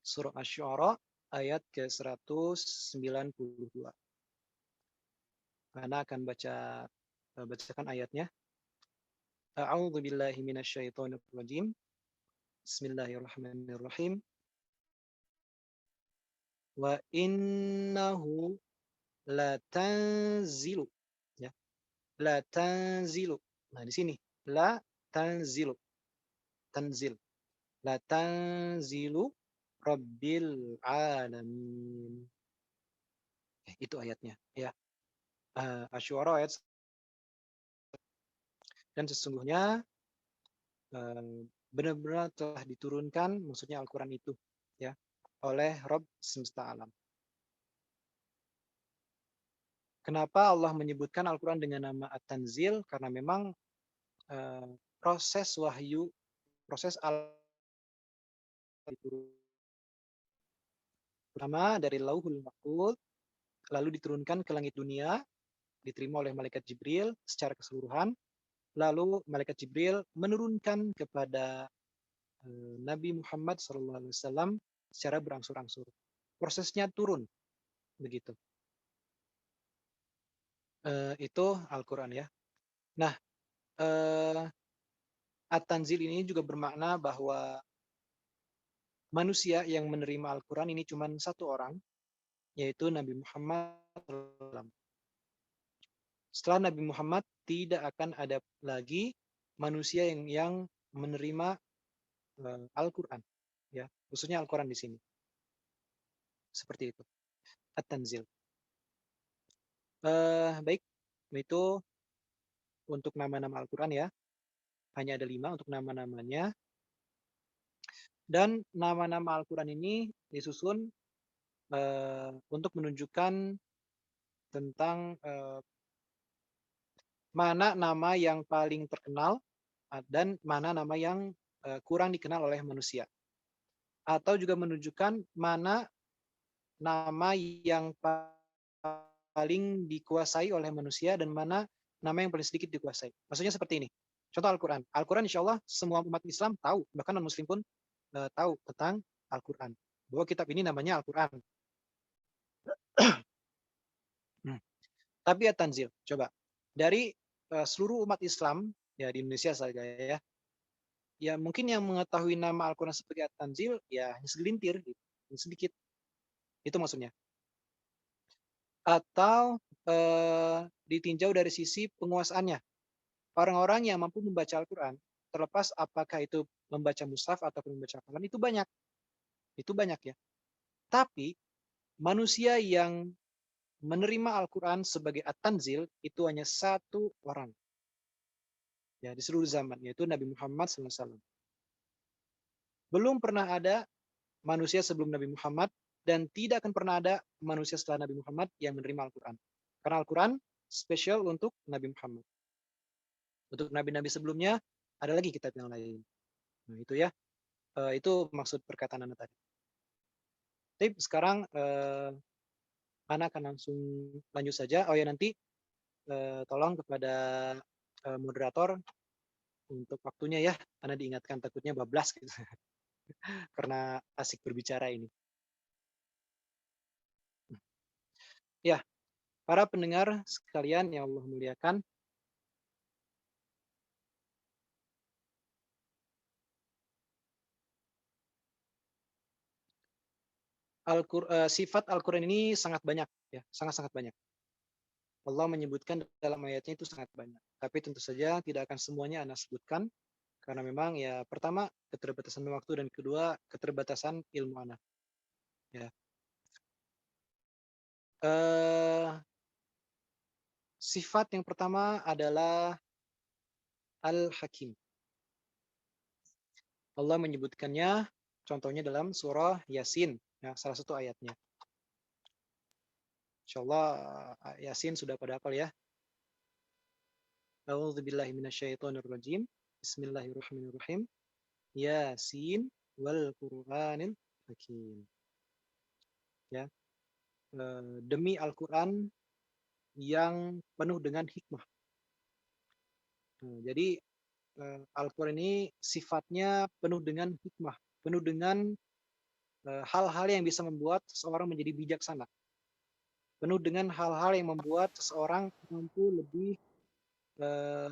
Surah Asy-Syu'ara ayat ke-192. Ana akan bacakan ayatnya. A'udzu billahi minasyaitonir rajim. Bismillahirrahmanirrahim. Wa innahu la tanzilu. Ya. La tanzilu. Nah, di sini la tanzilu. Tanzil. La tanzilu rabbil alamin. Itu ayatnya, ya. Asy-Syu'ara ayat Dan sesungguhnya benar-benar telah diturunkan, maksudnya Al-Quran itu, ya, oleh Rabb semesta alam. Kenapa Allah menyebutkan Al-Quran dengan nama At-Tanzil? Karena memang proses wahyu, proses pertama dari Lauhul Mahfuz, lalu diturunkan ke langit dunia, diterima oleh malaikat Jibril secara keseluruhan, lalu malaikat Jibril menurunkan kepada Nabi Muhammad SAW secara berangsur-angsur. Prosesnya turun, begitu. Itu Al-Quran ya. Nah, At-Tanzil ini juga bermakna bahwa manusia yang menerima Al-Quran ini cuma satu orang, yaitu Nabi Muhammad SAW. Setelah Nabi Muhammad tidak akan ada lagi manusia yang menerima Al-Quran, ya, khususnya Al-Quran di sini. Seperti itu. At-Tanzil. Baik, itu untuk nama-nama Al-Quran ya. Hanya ada 5 untuk nama-namanya. Dan nama-nama Al-Quran ini disusun untuk menunjukkan tentang mana nama yang paling terkenal dan mana nama yang kurang dikenal oleh manusia. Atau juga menunjukkan mana nama yang paling dikuasai oleh manusia dan mana nama yang paling sedikit dikuasai. Maksudnya seperti ini. Contoh Al-Quran. Al-Quran insya Allah semua umat Islam tahu, bahkan non-Muslim pun tahu tentang Al-Quran. Bahwa kitab ini namanya Al-Quran. Tapi At-Tanzil, coba. Dari seluruh umat Islam, ya di Indonesia saja ya, ya mungkin yang mengetahui nama Al-Quran sebagai At-Tanzil, ya hanya segelintir, gitu. Sedikit. Itu maksudnya. Atau ditinjau dari sisi penguasaannya. Orang-orang yang mampu membaca Al-Quran, terlepas apakah itu membaca mushaf ataupun membaca Al-Quran, itu banyak. Itu banyak ya. Tapi manusia yang menerima Al-Quran sebagai At-Tanzil itu hanya satu orang. Ya, di seluruh zaman, yaitu Nabi Muhammad SAW. Belum pernah ada manusia sebelum Nabi Muhammad dan tidak akan pernah ada manusia setelah Nabi Muhammad yang menerima Al-Quran. Karena Al-Quran spesial untuk Nabi Muhammad. Untuk nabi-nabi sebelumnya ada lagi kitab yang lain. Nah, itu ya. Itu maksud perkataan Anda tadi. Tapi sekarang Anda akan langsung lanjut saja. Oh ya, nanti tolong kepada moderator untuk waktunya ya. Anda diingatkan, takutnya bablas gitu. Karena asik berbicara ini. Ya, para pendengar sekalian yang Allah muliakan, sifat Al-Quran ini sangat banyak, ya, sangat-sangat banyak. Allah menyebutkan dalam ayatnya itu sangat banyak. Tapi tentu saja tidak akan semuanya Anda sebutkan, karena memang ya pertama keterbatasan waktu dan kedua keterbatasan ilmu Anda. Ya. Sifat yang pertama adalah Al-Hakim. Allah menyebutkannya, contohnya dalam surah Yasin, ya, salah satu ayatnya. Insyaallah Yasin sudah pada hafal ya. A'udzubillahi minasyaitonirrajim. Bismillahirrahmanirrahim. Yasin wal Qur'anil Hakim. Ya. Demi Al-Qur'an yang penuh dengan hikmah. Jadi Al-Quran ini sifatnya penuh dengan hikmah, penuh dengan hal-hal yang bisa membuat seseorang menjadi bijaksana, penuh dengan hal-hal yang membuat seseorang mampu lebih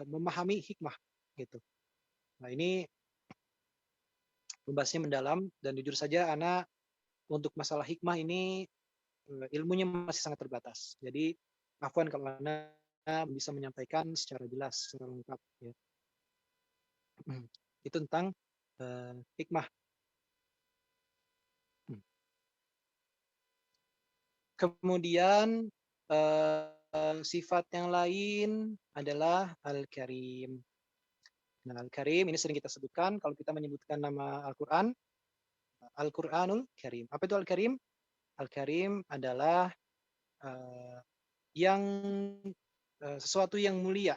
memahami hikmah, gitu. Nah ini pembahasannya mendalam dan jujur saja Ana untuk masalah hikmah ini ilmunya masih sangat terbatas. Jadi afwan kalau Ana bisa menyampaikan secara jelas, secara lengkap. Ya. Itu tentang hikmah. Kemudian sifat yang lain adalah Al-Karim. Nah, Al-Karim ini sering kita sebutkan kalau kita menyebutkan nama Al-Quran, Al-Quranul Karim. Apa itu Al-Karim? Al-Karim adalah yang sesuatu yang mulia,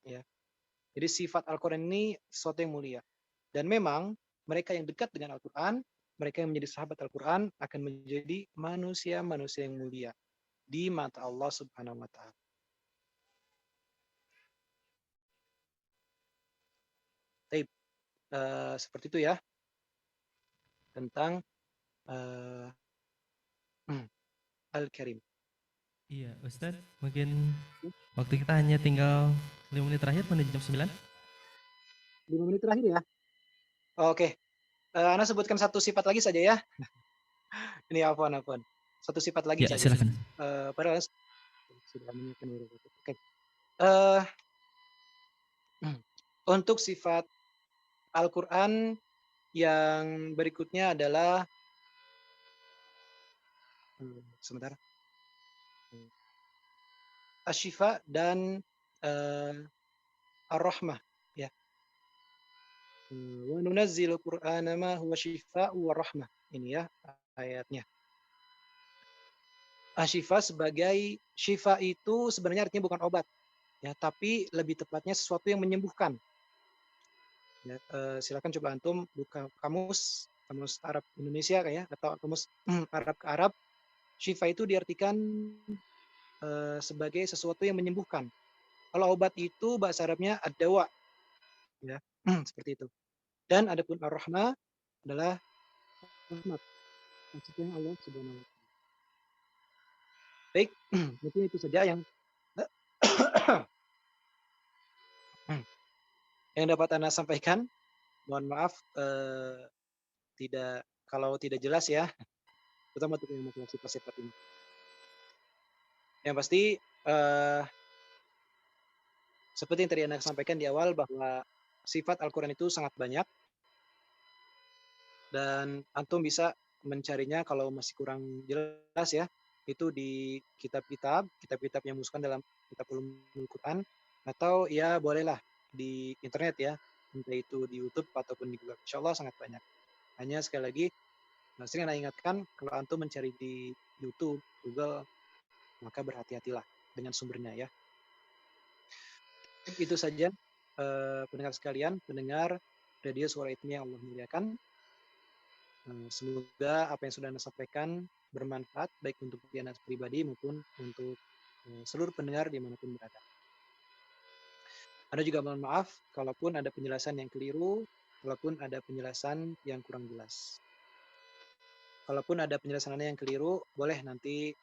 ya. Jadi sifat Al-Quran ini sesuatu yang mulia. Dan memang mereka yang dekat dengan Al-Quran, mereka yang menjadi sahabat Al-Quran akan menjadi manusia-manusia yang mulia di mata Allah Subhanahu wa Ta'ala. Baik, seperti itu ya tentang Al-Karim. Iya, Ustadz, mungkin waktu kita hanya tinggal 5 menit terakhir menuju jam 9. 5 menit terakhir ya. Oke. Ana sebutkan satu sifat lagi saja ya. Ini afwan. Satu sifat lagi Ya, saja. silakan. Padahal sudah menyiapkan beberapa. Oke. Untuk sifat Al-Quran yang berikutnya adalah sebentar. Asy-Syifa dan Ar-Rahmah, ya. Wa nunazzilu Qur'ana ma huwa syifaa'u wa rahmah. Ini ya ayatnya. Asy-Syifa sebagai syifa itu sebenarnya artinya bukan obat, ya, tapi lebih tepatnya sesuatu yang menyembuhkan. Ya, silakan coba antum buka kamus Arab Indonesia kayak atau kamus Arab ke Arab. Syifa itu diartikan sebagai sesuatu yang menyembuhkan. Kalau obat itu bahasa Arabnya ad-dawa, ya, seperti itu. Dan adapun ar-rahmah adalah rahmat. Maksudnya Allah Subhanahu wa Ta'ala. Baik, mungkin itu saja yang dapat Anda sampaikan. Mohon maaf kalau tidak jelas ya, terutama untuk yang masalah sifat-sifat ini. Yang pasti seperti yang tadi Anda sampaikan di awal bahwa sifat Al-Quran itu sangat banyak dan antum bisa mencarinya kalau masih kurang jelas ya, itu di kitab-kitab yang dimusnahkan dalam kitab Ulumul Quran, atau ya bolehlah di internet ya, entah itu di YouTube ataupun di Google. Insya Allah sangat banyak. Hanya sekali lagi sering Anda ingatkan, kalau antum mencari di YouTube, Google, maka berhati-hatilah dengan sumbernya ya. Itu saja pendengar sekalian, pendengar Radio Suara Hidmi yang Allah muliakan. Semoga apa yang sudah Anda sampaikan bermanfaat baik untuk diri Anda pribadi maupun untuk seluruh pendengar dimanapun berada. Anda juga mohon maaf kalaupun ada penjelasan yang keliru, kalaupun ada penjelasan yang kurang jelas. Kalaupun ada penjelasan Anda yang keliru, boleh nanti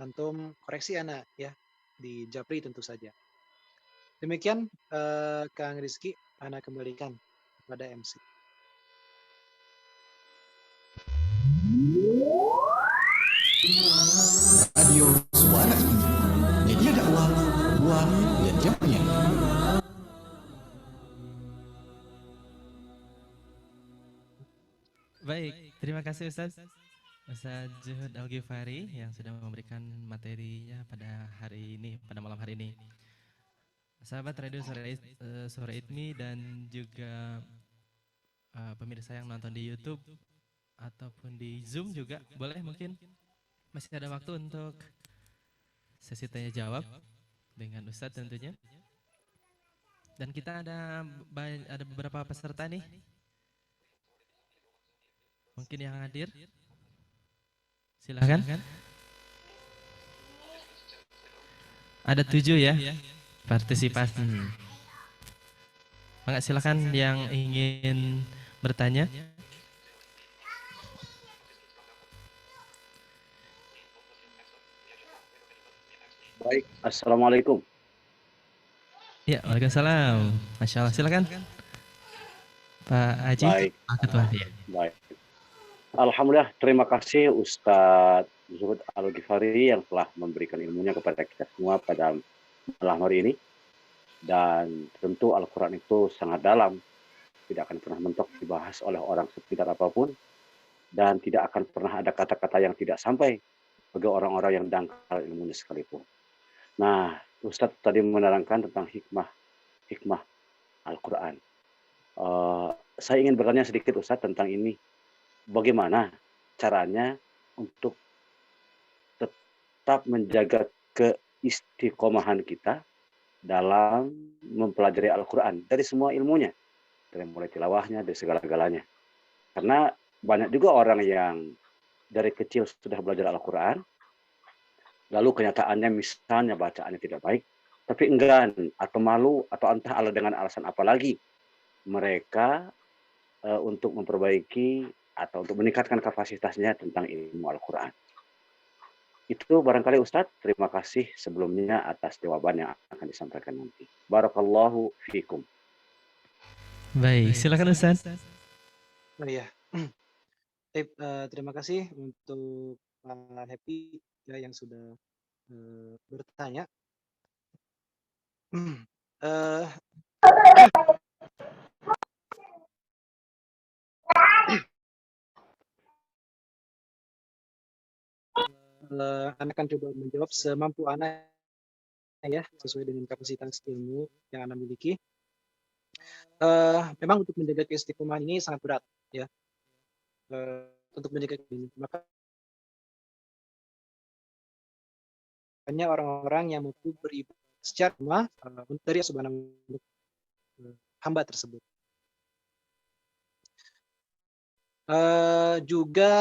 antum koreksi Anda ya di Japri tentu saja. Demikian Kang Rizky, Anda kembalikan kepada MC. Radio Suara Hidmi, media dakwah, buah dan jamnya. Baik, terima kasih Ustaz Zuhud Al-Ghifari yang sudah memberikan materinya pada hari ini, pada malam hari ini. Sahabat Radio Suara Hidmi dan juga pemirsa yang nonton di YouTube ataupun di Zoom juga boleh, mungkin masih ada waktu untuk sesi tanya jawab dengan Ustadz tentunya. Dan kita ada beberapa peserta nih, mungkin yang hadir, silahkan. Ada 7 ya partisipasi. Maka silakan yang ingin bertanya. Baik, assalamualaikum. Ya, waalaikumsalam. Masya Allah, silakan Pak Haji. Baik, Pak Ketua. Ya. baik. Alhamdulillah, terima kasih Ustadz Zuhud Al-Ghifari yang telah memberikan ilmunya kepada kita semua pada malam hari ini. Dan tentu Al-Quran itu sangat dalam, tidak akan pernah mentok dibahas oleh orang sekitar apapun, dan tidak akan pernah ada kata-kata yang tidak sampai bagi orang-orang yang dangkal ilmunya sekalipun. Nah, Ustadz tadi menerangkan tentang hikmah Al-Quran. Saya ingin bertanya sedikit Ustadz tentang ini. Bagaimana caranya untuk tetap menjaga keistiqomahan kita dalam mempelajari Al-Quran dari semua ilmunya, dari mulai tilawahnya, dari segala-galanya. Karena banyak juga orang yang dari kecil sudah belajar Al-Quran, lalu kenyataannya misalnya bacaannya tidak baik, tapi enggan atau malu atau entah dengan alasan apa lagi mereka untuk memperbaiki atau untuk meningkatkan kapasitasnya tentang ilmu Al-Quran. Itu barangkali Ustadz, terima kasih sebelumnya atas jawaban yang akan disampaikan nanti. Barakallahu fikum. Baik, silakan Ustaz. Oh iya. Terima kasih untuk Pak Happy ya, yang sudah bertanya. Eh, Anak akan coba menjawab semampu anak ya, sesuai dengan kapasitas ilmu yang anak miliki. Memang untuk menjaga keistiqomahan ini sangat berat ya. Untuk menjaga ini, makanya orang-orang yang mampu beribadah secara rumah dari Subhanahu hamba tersebut. Juga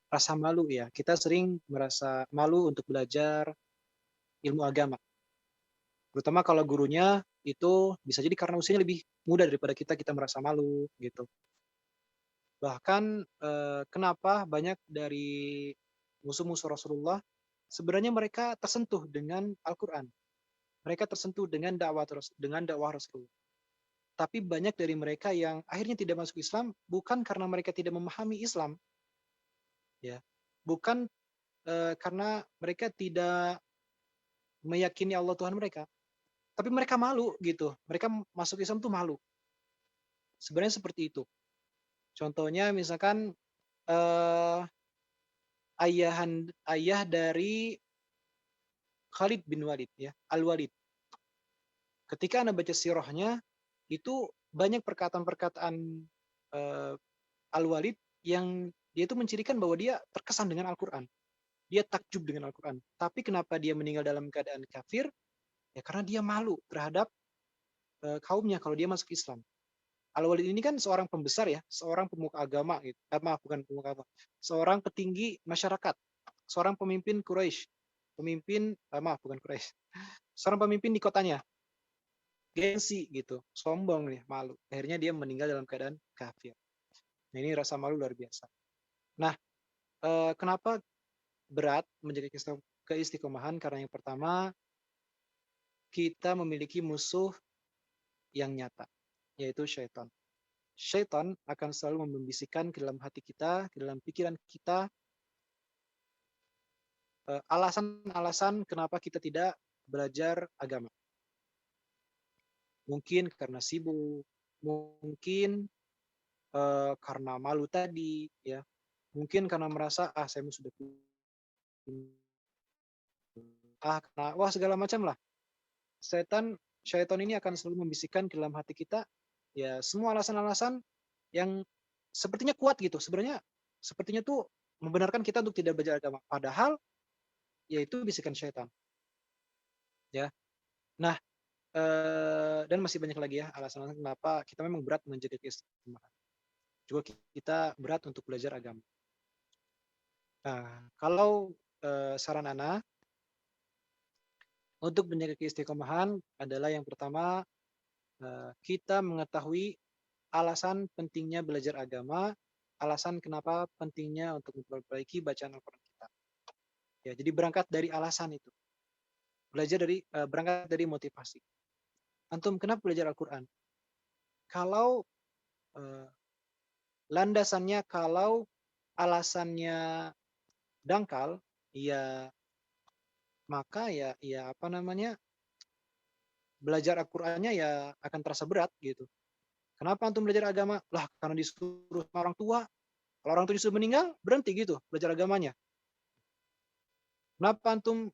rasa malu ya, kita sering merasa malu untuk belajar ilmu agama, terutama kalau gurunya itu bisa jadi karena usianya lebih muda daripada kita merasa malu gitu. Bahkan kenapa banyak dari musuh-musuh Rasulullah sebenarnya mereka tersentuh dengan Al-Quran, mereka tersentuh dengan dakwah Rasulullah. Tapi banyak dari mereka yang akhirnya tidak masuk Islam bukan karena mereka tidak memahami Islam, ya, bukan karena mereka tidak meyakini Allah Tuhan mereka, tapi mereka malu gitu. Mereka masuk Islam tuh malu. Sebenarnya seperti itu. Contohnya misalkan ayah dari Khalid bin Walid ya, Al-Walid. Ketika Anda baca sirahnya, itu banyak perkataan-perkataan Al-Walid yang dia itu mencirikan bahwa dia terkesan dengan Al-Quran. Dia takjub dengan Al-Quran. Tapi kenapa dia meninggal dalam keadaan kafir? Ya karena dia malu terhadap kaumnya kalau dia masuk Islam. Al-Walid ini kan seorang pembesar ya, seorang pemuka agama gitu. Maaf, bukan pemuka agama. Seorang petinggi masyarakat, seorang pemimpin Quraisy. Bukan Quraisy. Seorang pemimpin di kotanya. Gengsi gitu, sombong nih, malu. Akhirnya dia meninggal dalam keadaan kafir. Nah, ini rasa malu luar biasa. Nah, kenapa berat menjaga keistiqomahan? Karena yang pertama, kita memiliki musuh yang nyata, yaitu syaitan. Syaitan akan selalu membisikkan ke dalam hati kita, ke dalam pikiran kita, alasan-alasan kenapa kita tidak belajar agama. Mungkin karena sibuk, mungkin karena malu tadi, ya. Mungkin karena merasa saya sudah karena segala macam lah. Syaitan ini akan selalu membisikkan ke dalam hati kita ya semua alasan-alasan yang sepertinya kuat gitu. Sepertinya tuh membenarkan kita untuk tidak belajar agama. Padahal yaitu bisikan syaitan. Ya. Nah, dan masih banyak lagi ya alasan-alasan kenapa kita memang berat menjaga keistiqomahan. Juga kita berat untuk belajar agama. Nah, kalau saran Ana untuk menjaga keistiqomahan adalah yang pertama, kita mengetahui alasan pentingnya belajar agama, alasan kenapa pentingnya untuk memperbaiki bacaan Al-Quran kita. Ya, jadi berangkat dari alasan itu. Berangkat dari motivasi. Antum kenapa belajar Al-Quran? Kalau landasannya, kalau alasannya dangkal, ya maka ya apa namanya, belajar Al-Qur'annya ya akan terasa berat gitu. Kenapa antum belajar agama? Lah karena disuruh sama orang tua. Kalau orang tua disuruh meninggal, berhenti gitu belajar agamanya. Kenapa antum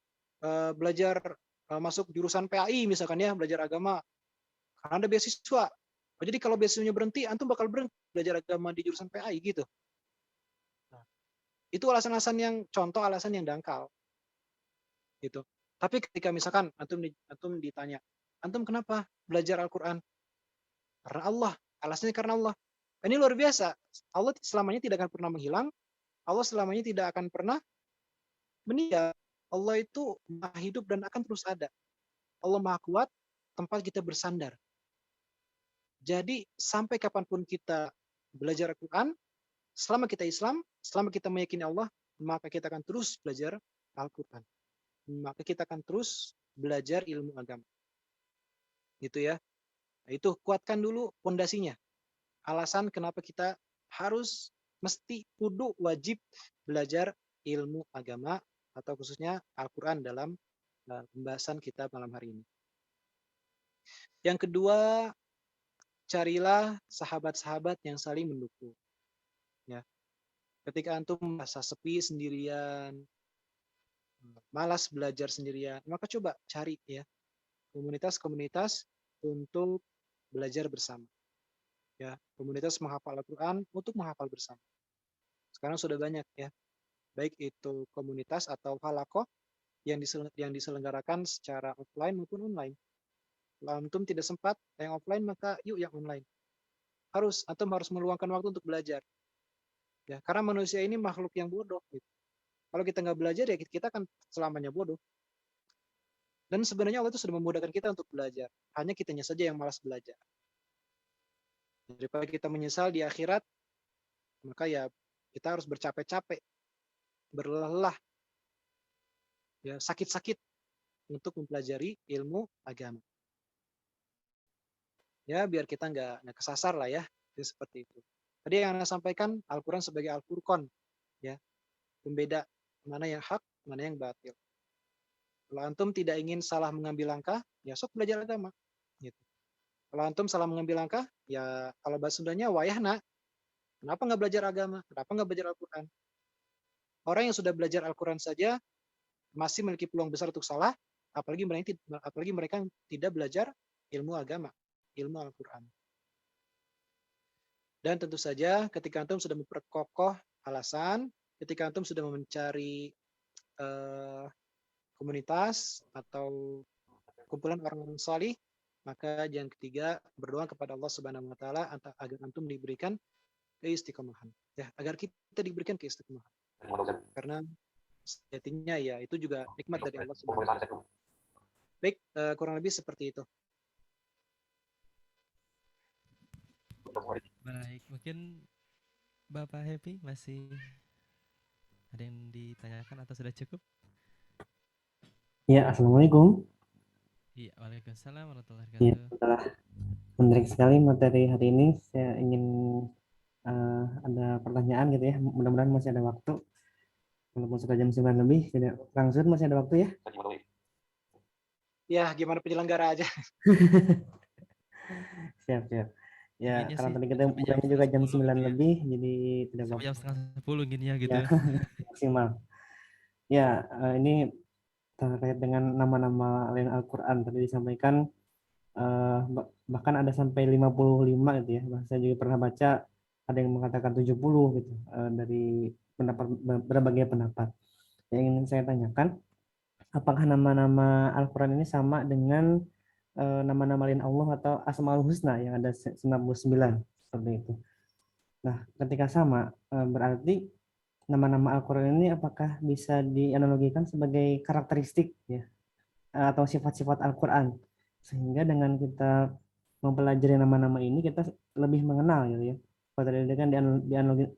belajar masuk jurusan PAI misalkan ya, belajar agama? Karena ada beasiswa. Oh, jadi kalau beasiswanya berhenti, antum bakal berhenti belajar agama di jurusan PAI gitu. Nah, itu alasan-alasan yang contoh alasan yang dangkal gitu. Tapi ketika misalkan antum ditanya, antum kenapa belajar Al-Qur'an? Karena Allah. Alasannya karena Allah. Ini luar biasa. Allah selamanya tidak akan pernah menghilang. Allah selamanya tidak akan pernah meninggal. Allah itu maha hidup dan akan terus ada. Allah maha kuat, tempat kita bersandar. Jadi sampai kapanpun kita belajar Al-Quran, selama kita Islam, selama kita meyakini Allah, maka kita akan terus belajar Al-Quran. Maka kita akan terus belajar ilmu agama. Gitu ya. Nah, itu kuatkan dulu pondasinya. Alasan kenapa kita harus mesti kudu wajib belajar ilmu agama atau khususnya Al-Quran dalam pembahasan kita malam hari ini. Yang kedua, carilah sahabat-sahabat yang saling mendukung. Ya. Ketika antum merasa sepi sendirian, malas belajar sendirian, maka coba cari ya komunitas-komunitas untuk belajar bersama. Ya, komunitas menghafal Al-Quran untuk menghafal bersama. Sekarang sudah banyak ya, baik itu komunitas atau halakoh yang diselenggarakan secara offline maupun online. Kalau antum tidak sempat yang offline, maka yuk yang online. Antum harus meluangkan waktu untuk belajar. Ya, karena manusia ini makhluk yang bodoh. Gitu. Kalau kita nggak belajar, ya kita akan selamanya bodoh. Dan sebenarnya Allah itu sudah memudahkan kita untuk belajar. Hanya kitanya saja yang malas belajar. Daripada kita menyesal di akhirat, maka ya kita harus bercapek-capek, berlelah, ya sakit-sakit untuk mempelajari ilmu agama. Ya biar kita nggak kesasar lah ya, itu seperti itu. Tadi yang Anda sampaikan Al-Quran sebagai Al-Furqan, ya pembeda mana yang hak, mana yang batil. Kalau antum tidak ingin salah mengambil langkah, ya sok belajar agama. Gitu. Kalau antum salah mengambil langkah, ya kalau bahasa Sundanya wayahna. Kenapa nggak belajar agama? Kenapa nggak belajar Al-Quran? Orang yang sudah belajar Al-Quran saja masih memiliki peluang besar untuk salah, apalagi mereka tidak belajar ilmu agama, ilmu Al-Quran. Dan tentu saja ketika antum sudah memperkokoh alasan, ketika antum sudah mencari komunitas atau kumpulan orang-orang salih, maka yang ketiga berdoa kepada Allah Subhanahu wa taala agar antum diberikan keistiqomahan. Ya, agar kita diberikan keistiqomahan. Karena sejatinya ya itu juga nikmat dari Allah Subhanahu wa taala. Baik, kurang lebih seperti itu. Baik, mungkin Bapak Happy masih ada yang ditanyakan atau sudah cukup? Ya, Assalamualaikum. Iya, waalaikumsalam warahmatullahi Ya, wabarakatuh. setelah menarik sekali materi hari ini, saya ingin ada pertanyaan gitu ya. Mudah-mudahan masih ada waktu. Walaupun sudah jam 9 lebih, tidak langsung masih ada waktu ya? Ya, gimana penyelenggara aja. Siap. Ya, Inginnya karena sih tadi kita sampai mulainya juga jam 9 gitu ya. lebih, jadi tidak Sampai jam apa-apa. setengah 10 gini ya gitu. Ya, maksimal. Ya, ini terkait dengan nama-nama lain Al-Quran tadi disampaikan, bahkan ada sampai 55 gitu ya. Saya juga pernah baca ada yang mengatakan 70 gitu, dari berbagai pendapat. Yang ingin saya tanyakan, apakah nama-nama Al-Quran ini sama dengan nama-nama lain Allah atau Asmaul Husna yang ada 99 seperti itu. Nah, ketika sama, berarti nama-nama Al-Quran ini apakah bisa dianalogikan sebagai karakteristik ya, atau sifat-sifat Al-Quran, sehingga dengan kita mempelajari nama-nama ini kita lebih mengenal gitu ya. Kalau tadi kan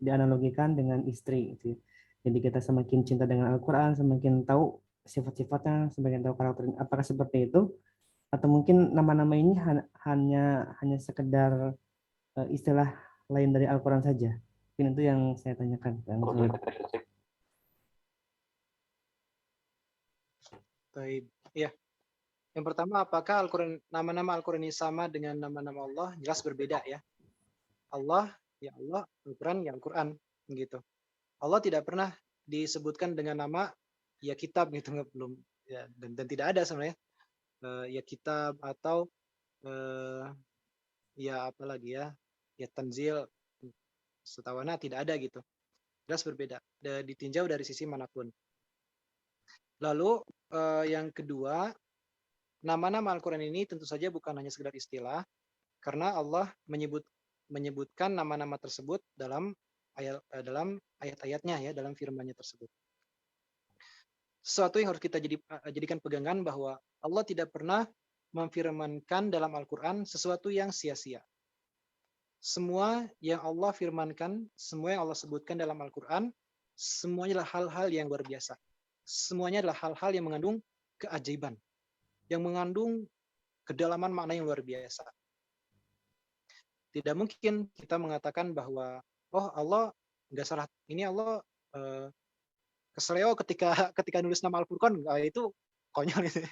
dianalogikan dengan istri gitu ya. Jadi kita semakin cinta dengan Al-Quran, semakin tahu sifat-sifatnya, semakin tahu karakternya. Apakah seperti itu? Atau mungkin nama-nama ini hanya sekedar istilah lain dari Al-Quran saja? Mungkin itu yang saya tanyakan. Baik. Ya. Yang pertama, apakah Al-Quran, nama-nama Al-Quran ini sama dengan nama-nama Allah? Jelas berbeda ya. Allah, ya Allah, Al-Quran, ya Al-Quran, gitu. Allah tidak pernah disebutkan dengan nama ya kitab gitu, belum ya, dan tidak ada sebenarnya ya kitab atau ya apalagi ya tanzil, setahu ana tidak ada gitu. Jelas berbeda, ditinjau dari sisi manapun. Lalu yang kedua, nama-nama Al-Quran ini tentu saja bukan hanya sekedar istilah, karena Allah menyebutkan nama-nama tersebut dalam ayat-ayatnya ya, dalam firman-Nya tersebut. Sesuatu yang harus kita jadikan pegangan bahwa Allah tidak pernah memfirmankan dalam Al-Quran sesuatu yang sia-sia. Semua yang Allah firmankan, semua yang Allah sebutkan dalam Al-Quran, semuanya adalah hal-hal yang luar biasa. Semuanya adalah hal-hal yang mengandung keajaiban, yang mengandung kedalaman makna yang luar biasa. Tidak mungkin kita mengatakan bahwa, oh Allah nggak salah, ini Allah kesleo ketika nulis nama Al-Furqan, itu konyol itu,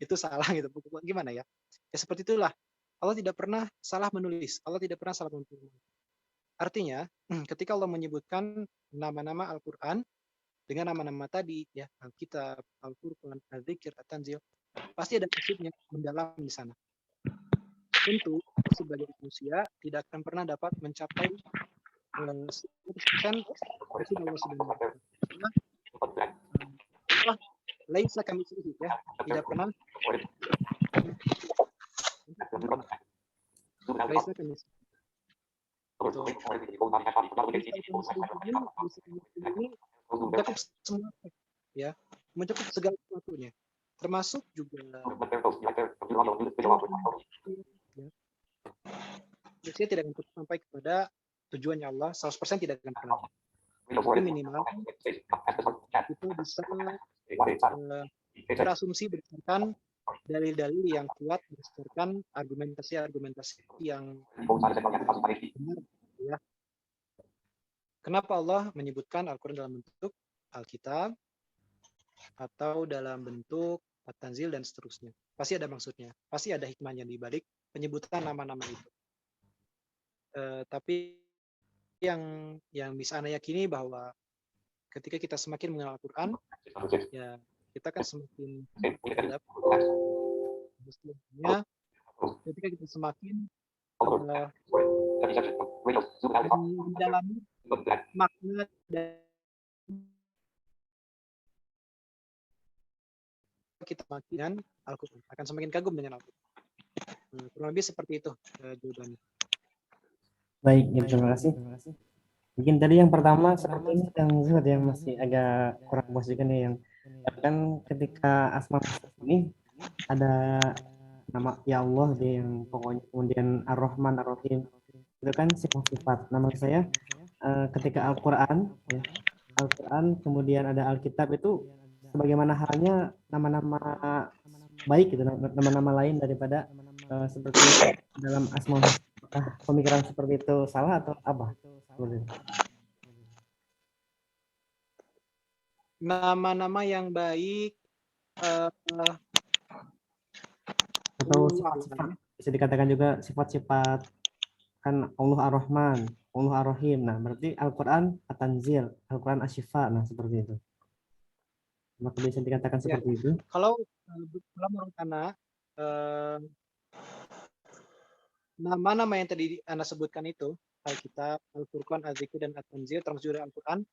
itu salah gitu. Gimana ya? Ya seperti itulah. Allah tidak pernah salah menulis, Allah tidak pernah salah menulis. Artinya, ketika Allah menyebutkan nama-nama Al-Quran dengan nama-nama tadi, ya Alkitab, Al-Furqan, Al-Dzikr, At-Tanzil, pasti ada maksudnya mendalam di sana. Tentu sebagai manusia tidak akan pernah dapat mencapai 100% maksud Allah Subhanahu wa Ta'ala. Allah laisa kamitslihi, ya, tidak pernah. Laisa kamitslihi. Gitu. Ini mencakup semua, ya, mencakup segala sesuatunya, termasuk juga manusia tidak akan sampai kepada tujuannya Allah 100% tidak akan pernah. Tapi minimal itu bisa berasumsi berdasarkan dalil-dalil yang kuat, berdasarkan argumentasi-argumentasi yang benar, ya. Kenapa Allah menyebutkan Al-Quran dalam bentuk Alkitab atau dalam bentuk At-Tanzil dan seterusnya? Pasti ada maksudnya, pasti ada hikmahnya di balik penyebutan nama-nama itu. Tapi yang bisa Anda yakini bahwa ketika kita semakin mengenal Al-Quran, ya kita kan semakin terhadap muslimnya. Ketika kita semakin mendalami makna dan kita semakin Al-Quran, akan semakin kagum dengan Al-Quran. Kurang lebih seperti itu jawabannya. Baik, ya, terima kasih. Mungkin tadi yang pertama seperti yang masih agak kurang puas juga nih, yang kan ketika asma ini ada nama ya Allah dia yang pokoknya, kemudian Ar-Rahman Ar-Rahim itu kan sifat-sifat. Nama saya ketika Al-Quran, ya, Al-Quran kemudian ada Alkitab itu sebagaimana halnya nama-nama baik gitu, nama-nama lain daripada seperti dalam asma. Pemikiran seperti itu salah atau apa? Nama-nama yang baik atau sifat-sifat, bisa dikatakan juga sifat-sifat, kan Allah Ar-Rahman, Allah Ar-Rahim. Nah, berarti Al-Quran At-Tanzil, Al-Quran Asy-Syifa. Nah, seperti itu. Maka bisa dikatakan seperti itu. Kalau menurut Ana, nama-nama yang tadi Anda sebutkan itu, Alkitab, Al-Furqan, Al-Dzikr, dan At-Tanzil, termasuk juga Al-Quran,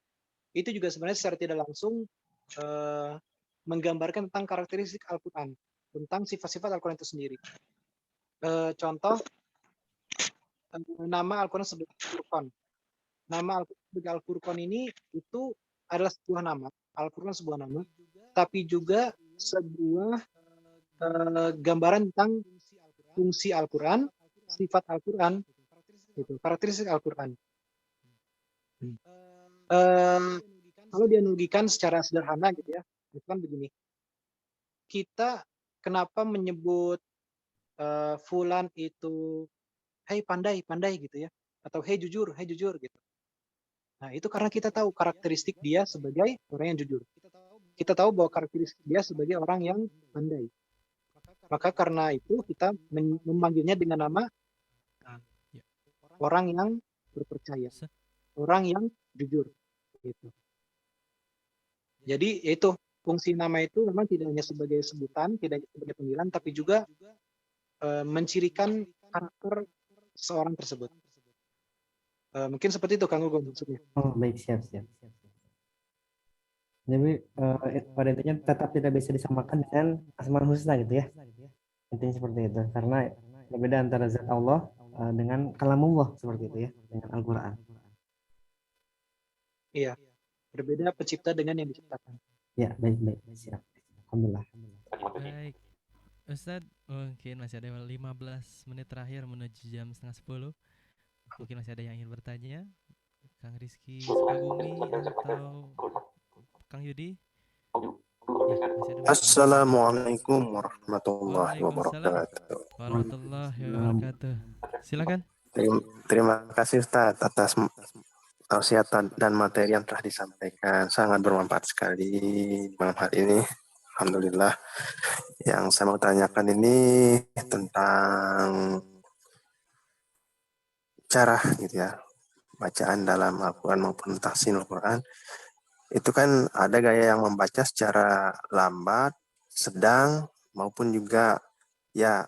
itu juga sebenarnya secara tidak langsung menggambarkan tentang karakteristik Al-Quran, tentang sifat-sifat Al-Quran itu sendiri. Contoh, nama Al-Quran sebagai Al-Furqan. Nama Al-Quran sebagai Al-Furqan ini itu adalah sebuah nama. Al-Quran sebuah nama, tapi juga sebuah gambaran tentang fungsi Al-Quran, sifat Al-Quran, gitu, karakteristik Al-Quran. Kalau dianalogikan secara sederhana gitu ya, itu kan begini. Kita kenapa menyebut fulan itu hey pandai gitu ya, atau hey jujur gitu. Nah, itu karena kita tahu karakteristik dia sebagai orang yang jujur. Kita tahu bahwa karakteristik dia sebagai orang yang pandai. Maka karena itu kita memanggilnya dengan nama orang yang berpercaya, orang yang jujur gitu. Jadi itu fungsi nama itu memang tidak hanya sebagai sebutan, tidak hanya sebagai panggilan, tapi juga mencirikan karakter seorang tersebut. Mungkin seperti itu Kang Gugum maksudnya. Oh, baik, siap. Jadi pada intinya tetap tidak bisa disamakan dengan Asmaul Husna gitu ya. Intinya seperti itu. Karena berbeda antara zat Allah dengan kalamullah seperti itu ya, dengan Al-Qur'an. Iya, berbeda pencipta dengan yang diciptakan. Ya, baik, siap. Alhamdulillah. Baik, Ustadz, mungkin masih ada 15 menit terakhir menuju jam 9:30. Mungkin masih ada yang ingin bertanya, Kang Rizky Sukabumi atau Kang Yudi? Ya, masih ada. Assalamualaikum warahmatullahi Waalaikumsalam wabarakatuh. warahmatullahi wabarakatuh. Silakan. Terima kasih Ustaz atas tausiah dan materi yang telah disampaikan. Sangat bermanfaat sekali malam hari ini. Alhamdulillah. Yang saya mau tanyakan ini tentang cara gitu ya, bacaan dalam Al-Quran maupun tahsin Al-Quran. Itu kan ada gaya yang membaca secara lambat, sedang, maupun juga ya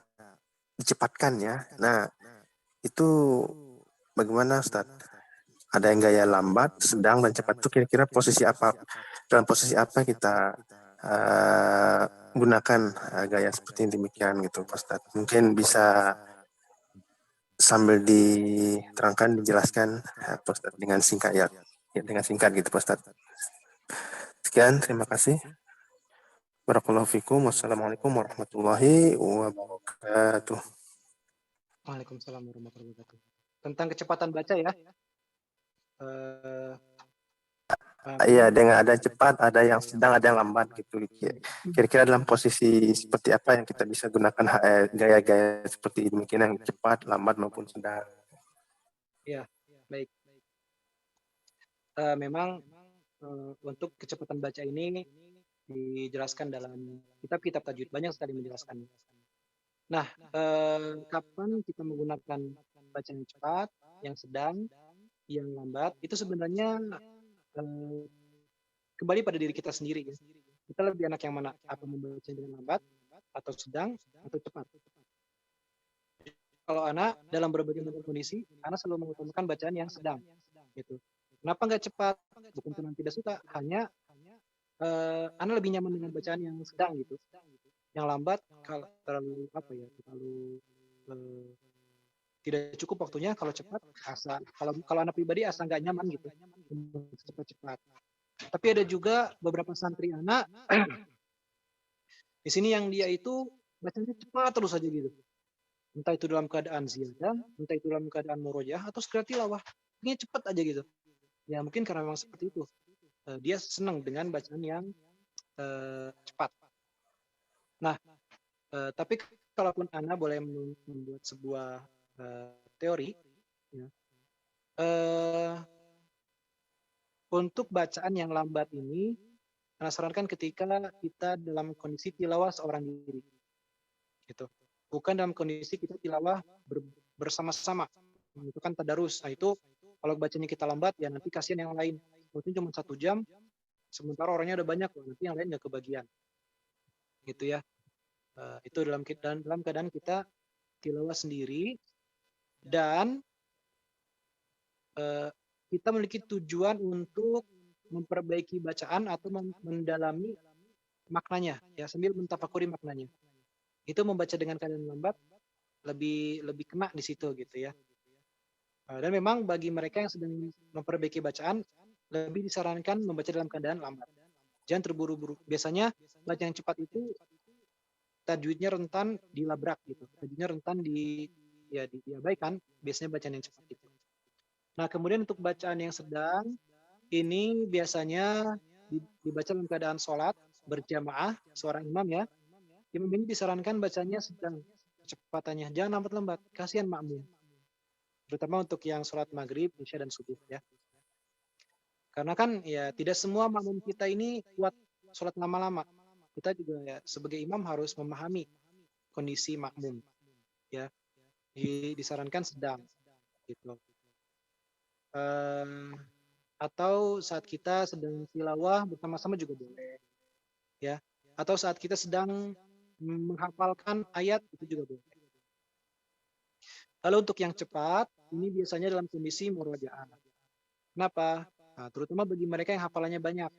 dicepatkan ya. Nah, itu bagaimana Ustaz? Ada yang gaya lambat, sedang, dan cepat itu kira-kira posisi apa? Dalam posisi apa kita gunakan gaya seperti demikian gitu Pak Ustaz? Mungkin bisa sambil diterangkan, dijelaskan Pak Ustaz dengan singkat ya dengan singkat gitu Pak Ustaz. Sekian, terima kasih. Barakallahu fikum. Wassalamualaikum warahmatullahi wabarakatuh. Waalaikumsalam warahmatullahi wabarakatuh. Tentang kecepatan baca ya. Iya, dengan ada cepat, ada yang sedang, ada yang lambat gitu. Kira-kira dalam posisi seperti apa yang kita bisa gunakan gaya-gaya seperti demikian, yang cepat, lambat maupun sedang. Ya, baik. Memang untuk kecepatan baca ini dijelaskan dalam kitab-kitab tajwid, banyak sekali menjelaskan. Nah, kapan kita menggunakan bacaan yang cepat, yang sedang, yang lambat, itu sebenarnya kembali pada diri kita sendiri. Ya. Kita lebih enak yang mana? Apa membaca dengan lambat, atau sedang, atau cepat. Kalau anak dalam berbagai macam kondisi, anak selalu mengutamakan bacaan yang sedang. Gitu. Kenapa nggak cepat? Bukan karena tidak suka, hanya anak lebih nyaman dengan bacaan yang sedang gitu. Yang lambat kalau terlalu tidak cukup waktunya. Kalau cepat kalau anak pribadi asa nggak nyaman gitu cepat. Tapi ada juga beberapa santri anak di sini yang dia itu bacanya cepat terus saja gitu. Entah itu dalam keadaan ziyadah, entah itu dalam keadaan murojaah atau sekedar tilawah. Ini cepat aja gitu. Ya mungkin karena memang seperti itu. Dia senang dengan bacaan yang cepat. Nah, tapi kalaupun Anda boleh membuat sebuah teori, ya, untuk bacaan yang lambat ini, Anda sarankan ketika kita dalam kondisi tilawah seorang diri, gitu. Bukan dalam kondisi kita tilawah bersama-sama. Itu kan tadarus. Nah itu kalau bacanya kita lambat, ya nanti kasihan yang lain. Mungkin cuma 1 jam, sementara orangnya udah banyak, nanti yang lain nggak kebagian. Gitu ya. Itu dalam keadaan kita tilawah sendiri, dan kita memiliki tujuan untuk memperbaiki bacaan atau mendalami maknanya, ya sambil mentafakuri maknanya. Itu membaca dengan keadaan lambat lebih kena di situ gitu ya. Dan memang bagi mereka yang sedang memperbaiki bacaan, lebih disarankan membaca dalam keadaan lambat. Jangan terburu-buru. Biasanya bacaan yang cepat itu tajwidnya rentan dilabrak gitu. Tajwidnya rentan diabaikan, biasanya bacaan yang cepat itu. Nah, kemudian untuk bacaan yang sedang, ini biasanya dibaca dalam keadaan sholat, berjamaah, seorang imam ya. Imam ini disarankan bacanya sedang kecepatannya. Jangan lambat-lambat, kasihan makmum. Terutama untuk yang sholat maghrib, isya, dan subuh ya. Karena kan ya tidak semua makmum kita ini kuat sholat lama-lama. Kita juga ya sebagai imam harus memahami kondisi makmum. Ya, disarankan sedang gitu. Atau saat kita sedang tilawah bersama-sama juga boleh. Ya. Atau saat kita sedang menghafalkan ayat itu juga boleh. Lalu untuk yang cepat, ini biasanya dalam kondisi murojaah. Kenapa? Nah, terutama bagi mereka yang hafalannya banyak.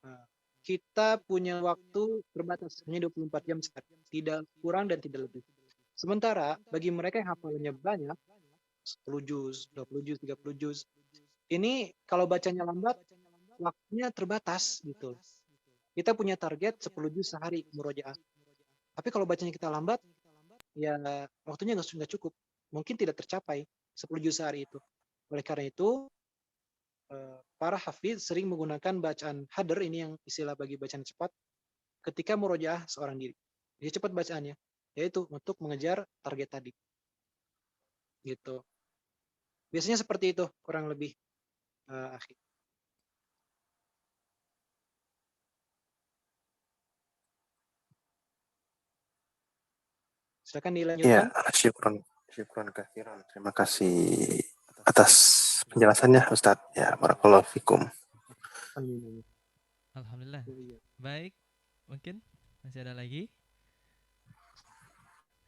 Nah, kita punya waktu terbatas, hanya 24 jam sehari. Tidak kurang dan tidak lebih. Sementara bagi mereka yang hafalannya banyak, 10 juz, 20 juz, 30 juz, ini kalau bacanya lambat, waktunya terbatas gitu. Kita punya target 10 juz sehari murojaah. Tapi kalau bacanya kita lambat, ya waktunya nggak cukup. Mungkin tidak tercapai 10 juz sehari itu. Oleh karena itu, para hafiz sering menggunakan bacaan hadr, ini yang istilah bagi bacaan cepat, ketika murojaah seorang diri. Jadi cepat bacaannya, yaitu untuk mengejar target tadi. Gitu. Biasanya seperti itu, kurang lebih. Akhi. Silakan dilanjutkan. Ya, syukron kathiran. Terima kasih atas penjelasannya Ustadz. Ya, barakallahu fikum. Alhamdulillah. Baik, mungkin masih ada lagi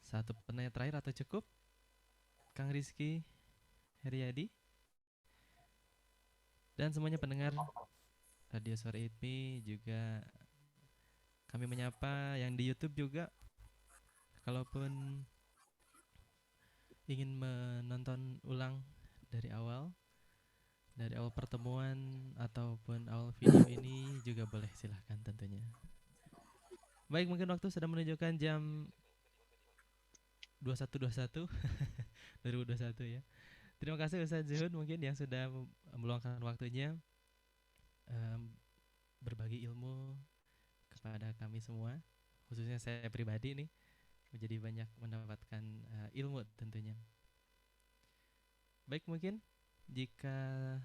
satu penanya terakhir atau cukup? Kang Rizky Heriadi dan semuanya pendengar Radio Suara ITMI, juga kami menyapa yang di YouTube juga. Kalaupun ingin menonton ulang dari awal pertemuan ataupun awal video ini juga boleh, silahkan tentunya. Baik, mungkin waktu sudah menunjukkan jam 21.21 2021 ya. Terima kasih Ustaz Zuhud mungkin yang sudah meluangkan waktunya berbagi ilmu kepada kami semua, khususnya saya pribadi nih, menjadi banyak mendapatkan ilmu tentunya. Baik, mungkin jika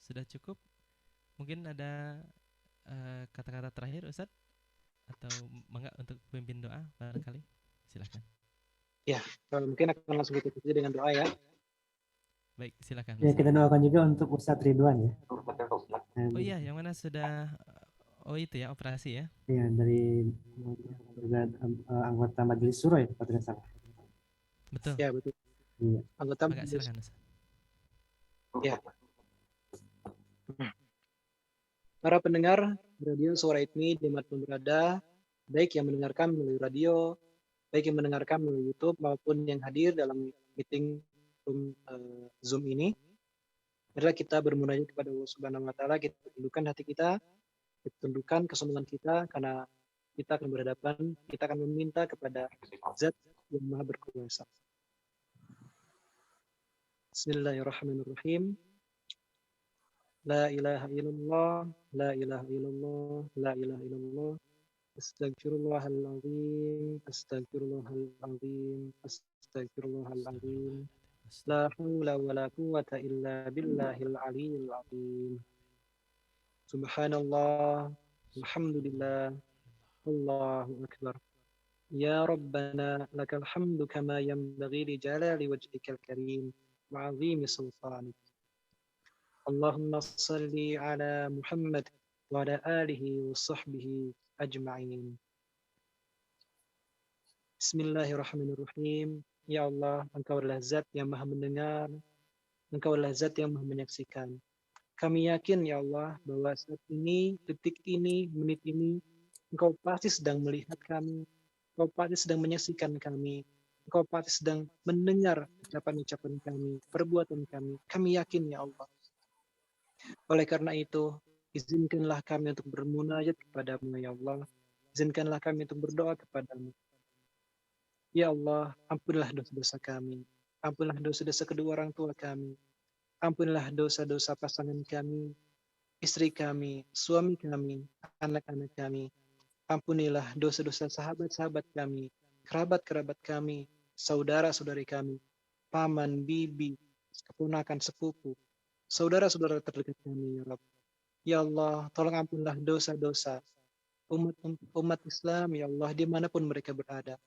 sudah cukup, mungkin ada kata-kata terakhir Ustaz, atau enggak untuk pemimpin doa barangkali, silakan. Ya, mungkin akan langsung kita tutup dengan doa ya. Baik, silakan. Ya, kita doakan juga untuk Ustadz Ridwan ya. Oh iya, yang mana sudah itu ya, operasi ya? Iya, dari juga anggota Majelis Suro ya, Pak tidak salah. Betul. Ya, betul. Iya. Anggota Majelis. Silakan. Ya. Para pendengar Radio Suara ITMI dimanapun berada, baik yang mendengarkan melalui radio, baik yang mendengarkan melalui YouTube maupun yang hadir dalam meeting Zoom ini, adalah kita bermunajat kepada Allah Subhanahu wa taala, kita tundukkan hati kita, kita tundukkan kesombongan kita, karena kita akan berhadapan, kita akan meminta kepada Zat yang Maha berkuasa. Bismillahirrahmanirrahim. La ilaha illallah, la ilaha illallah, la ilaha illallah. Astagfirullahaladzim, astagfirullahaladzim, astagfirullahaladzim. La hawla wa la quwwata illa billahil aliyyil azim. Subhanallah, alhamdulillah, Allahu akbar. Ya Rabbana, lakal hamdu kama yanbaghi li jalali wajhikal karim wa 'azimi sultanik. Allahumma salli ala Muhammad wa ala alihi wa sahbihi ajma'in. Bismillahirrahmanirrahim. Ya Allah, Engkau adalah Zat yang Maha mendengar, Engkau adalah Zat yang Maha menyaksikan. Kami yakin ya Allah bahwa saat ini, detik ini, menit ini, Engkau pasti sedang melihat kami, Engkau pasti sedang menyaksikan kami, Engkau pasti sedang mendengar ucapan-ucapan kami, perbuatan kami. Kami yakin ya Allah. Oleh karena itu, izinkanlah kami untuk bermunajat kepadamu ya Allah. Izinkanlah kami untuk berdoa kepadamu. Ya Allah, ampunilah dosa-dosa kami. Ampunilah dosa-dosa kedua orang tua kami. Ampunilah dosa-dosa pasangan kami, istri kami, suami kami, anak-anak kami. Ampunilah dosa-dosa sahabat-sahabat kami, kerabat-kerabat kami, saudara-saudari kami, paman, bibi, keponakan, sepupu, saudara-saudara terdekat kami, ya Rabb. Ya Allah, tolong ampunilah dosa-dosa umat Islam, ya Allah, dimanapun mereka berada.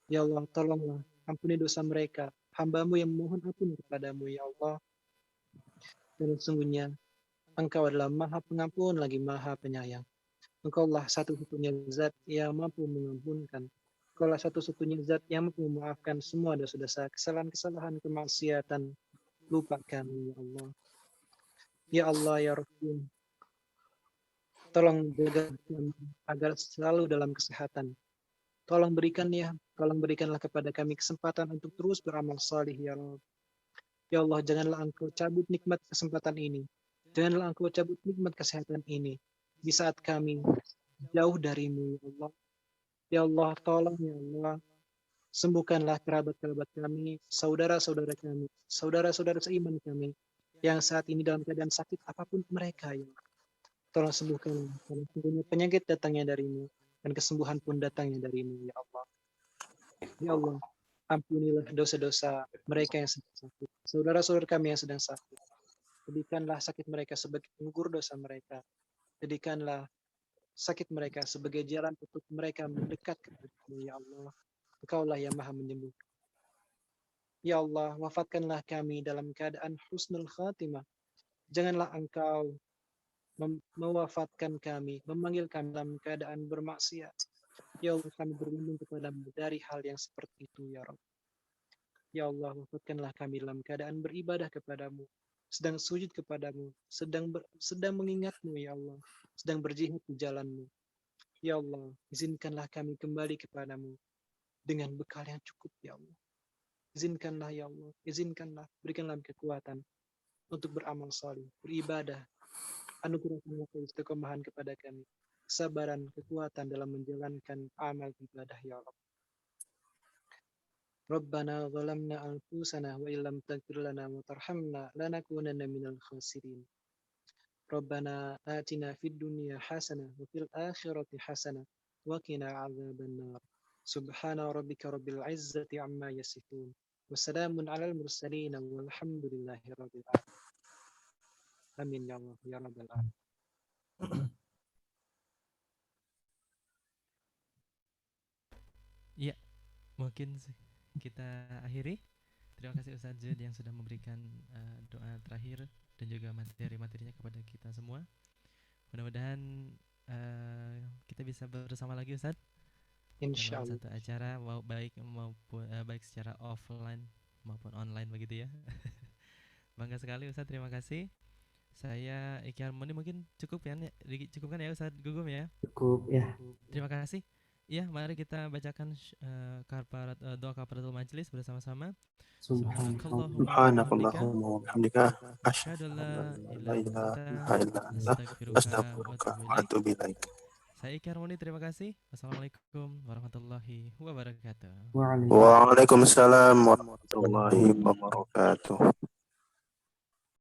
Ya Allah, tolonglah ampuni dosa mereka, hamba-Mu yang mohon ampun kepadamu, ya Allah. Dan sesungguhnya Engkau adalah Maha Pengampun lagi Maha Penyayang. Engkau lah satu-satunya Zat yang mampu mengampunkan, Kaulah satu-satunya zat yang mampu memaafkan semua dosa-dosa, kesalahan-kesalahan, kemaksiatan, lupa kami, ya Allah. Ya Allah, ya Rabbul, tolong jaga kami agar selalu dalam kesehatan. Tolong berikanlah kepada kami kesempatan untuk terus beramal salih, ya Allah. Ya Allah, janganlah Engkau cabut nikmat kesempatan ini. Janganlah Engkau cabut nikmat kesehatan ini di saat kami jauh darimu, ya Allah. Ya Allah, tolong ya Allah, sembuhkanlah kerabat-kerabat kami, saudara-saudara kami, saudara-saudara seiman kami, yang saat ini dalam keadaan sakit apapun mereka, ya Allah. Tolong sembuhkan, karena sungguhnya penyakit datangnya darimu, dan kesembuhan pun datangnya darimu, ya Allah. Ya Allah, ampunilah dosa-dosa mereka yang sedang sakit, saudara-saudara kami yang sedang sakit. Jadikanlah sakit mereka sebagai penggugur dosa mereka. Jadikanlah sakit mereka sebagai jalan untuk mereka mendekat kepada-Mu, ya Allah. Engkaulah yang maha menyembuhkan. Ya Allah, wafatkanlah kami dalam keadaan husnul khatimah. Janganlah Engkau mewafatkan kami, memanggil kami dalam keadaan bermaksiat. Ya Allah, kami berlindung kepada-Mu dari hal yang seperti itu, ya Rabb. Ya Allah, wafatkanlah kami dalam keadaan beribadah kepada-Mu, sedang sujud kepada-Mu, sedang mengingat-Mu, ya Allah, sedang berjihad di jalan-Mu. Ya Allah, izinkanlah kami kembali kepada-Mu dengan bekal yang cukup, ya Allah. Izinkanlah, ya Allah, izinkanlah, berikanlah kekuatan untuk beramal salih, beribadah. Anugerahkanlah keistiqomahan kepada kami, kesabaran, kekuatan dalam menjalankan amal ibadah, ya Allah. Rabbana zalamna anfusana wa illam taghfir lana wa tarhamna lanakunanna minal khasirin. Rabbana atina fid dunya hasanah wa fil akhirati hasanah wa qina adzabannar. Subhana rabbika rabbil izzati amma yasifun. Wa salamun alal mursalin walhamdulillahi rabbil alamin. Amin ya Allah ya rabbal alamin. Ya, mungkin kita akhiri. Terima kasih Ustaz Zuhud yang sudah memberikan doa terakhir dan juga materi-materinya kepada kita semua. Mudah-mudahan kita bisa bersama lagi Ustaz. Dalam satu acara baik secara offline maupun online begitu ya. Bangga sekali Ustaz, terima kasih. Saya Iki Harmoni mungkin cukupkan ya Ustaz Gugum ya. Cukup ya. Terima kasih. Ya, mari kita bacakan doa kafaratul majelis bersama-sama. Subhanakallahumma wa bihamdika asyhadu an la ilaha illa anta astaghfiruka wa atubu ilaik. Saya Iki Harmoni, terima kasih. Wassalamualaikum warahmatullahi wabarakatuh. Waalaikumsalam warahmatullahi wabarakatuh.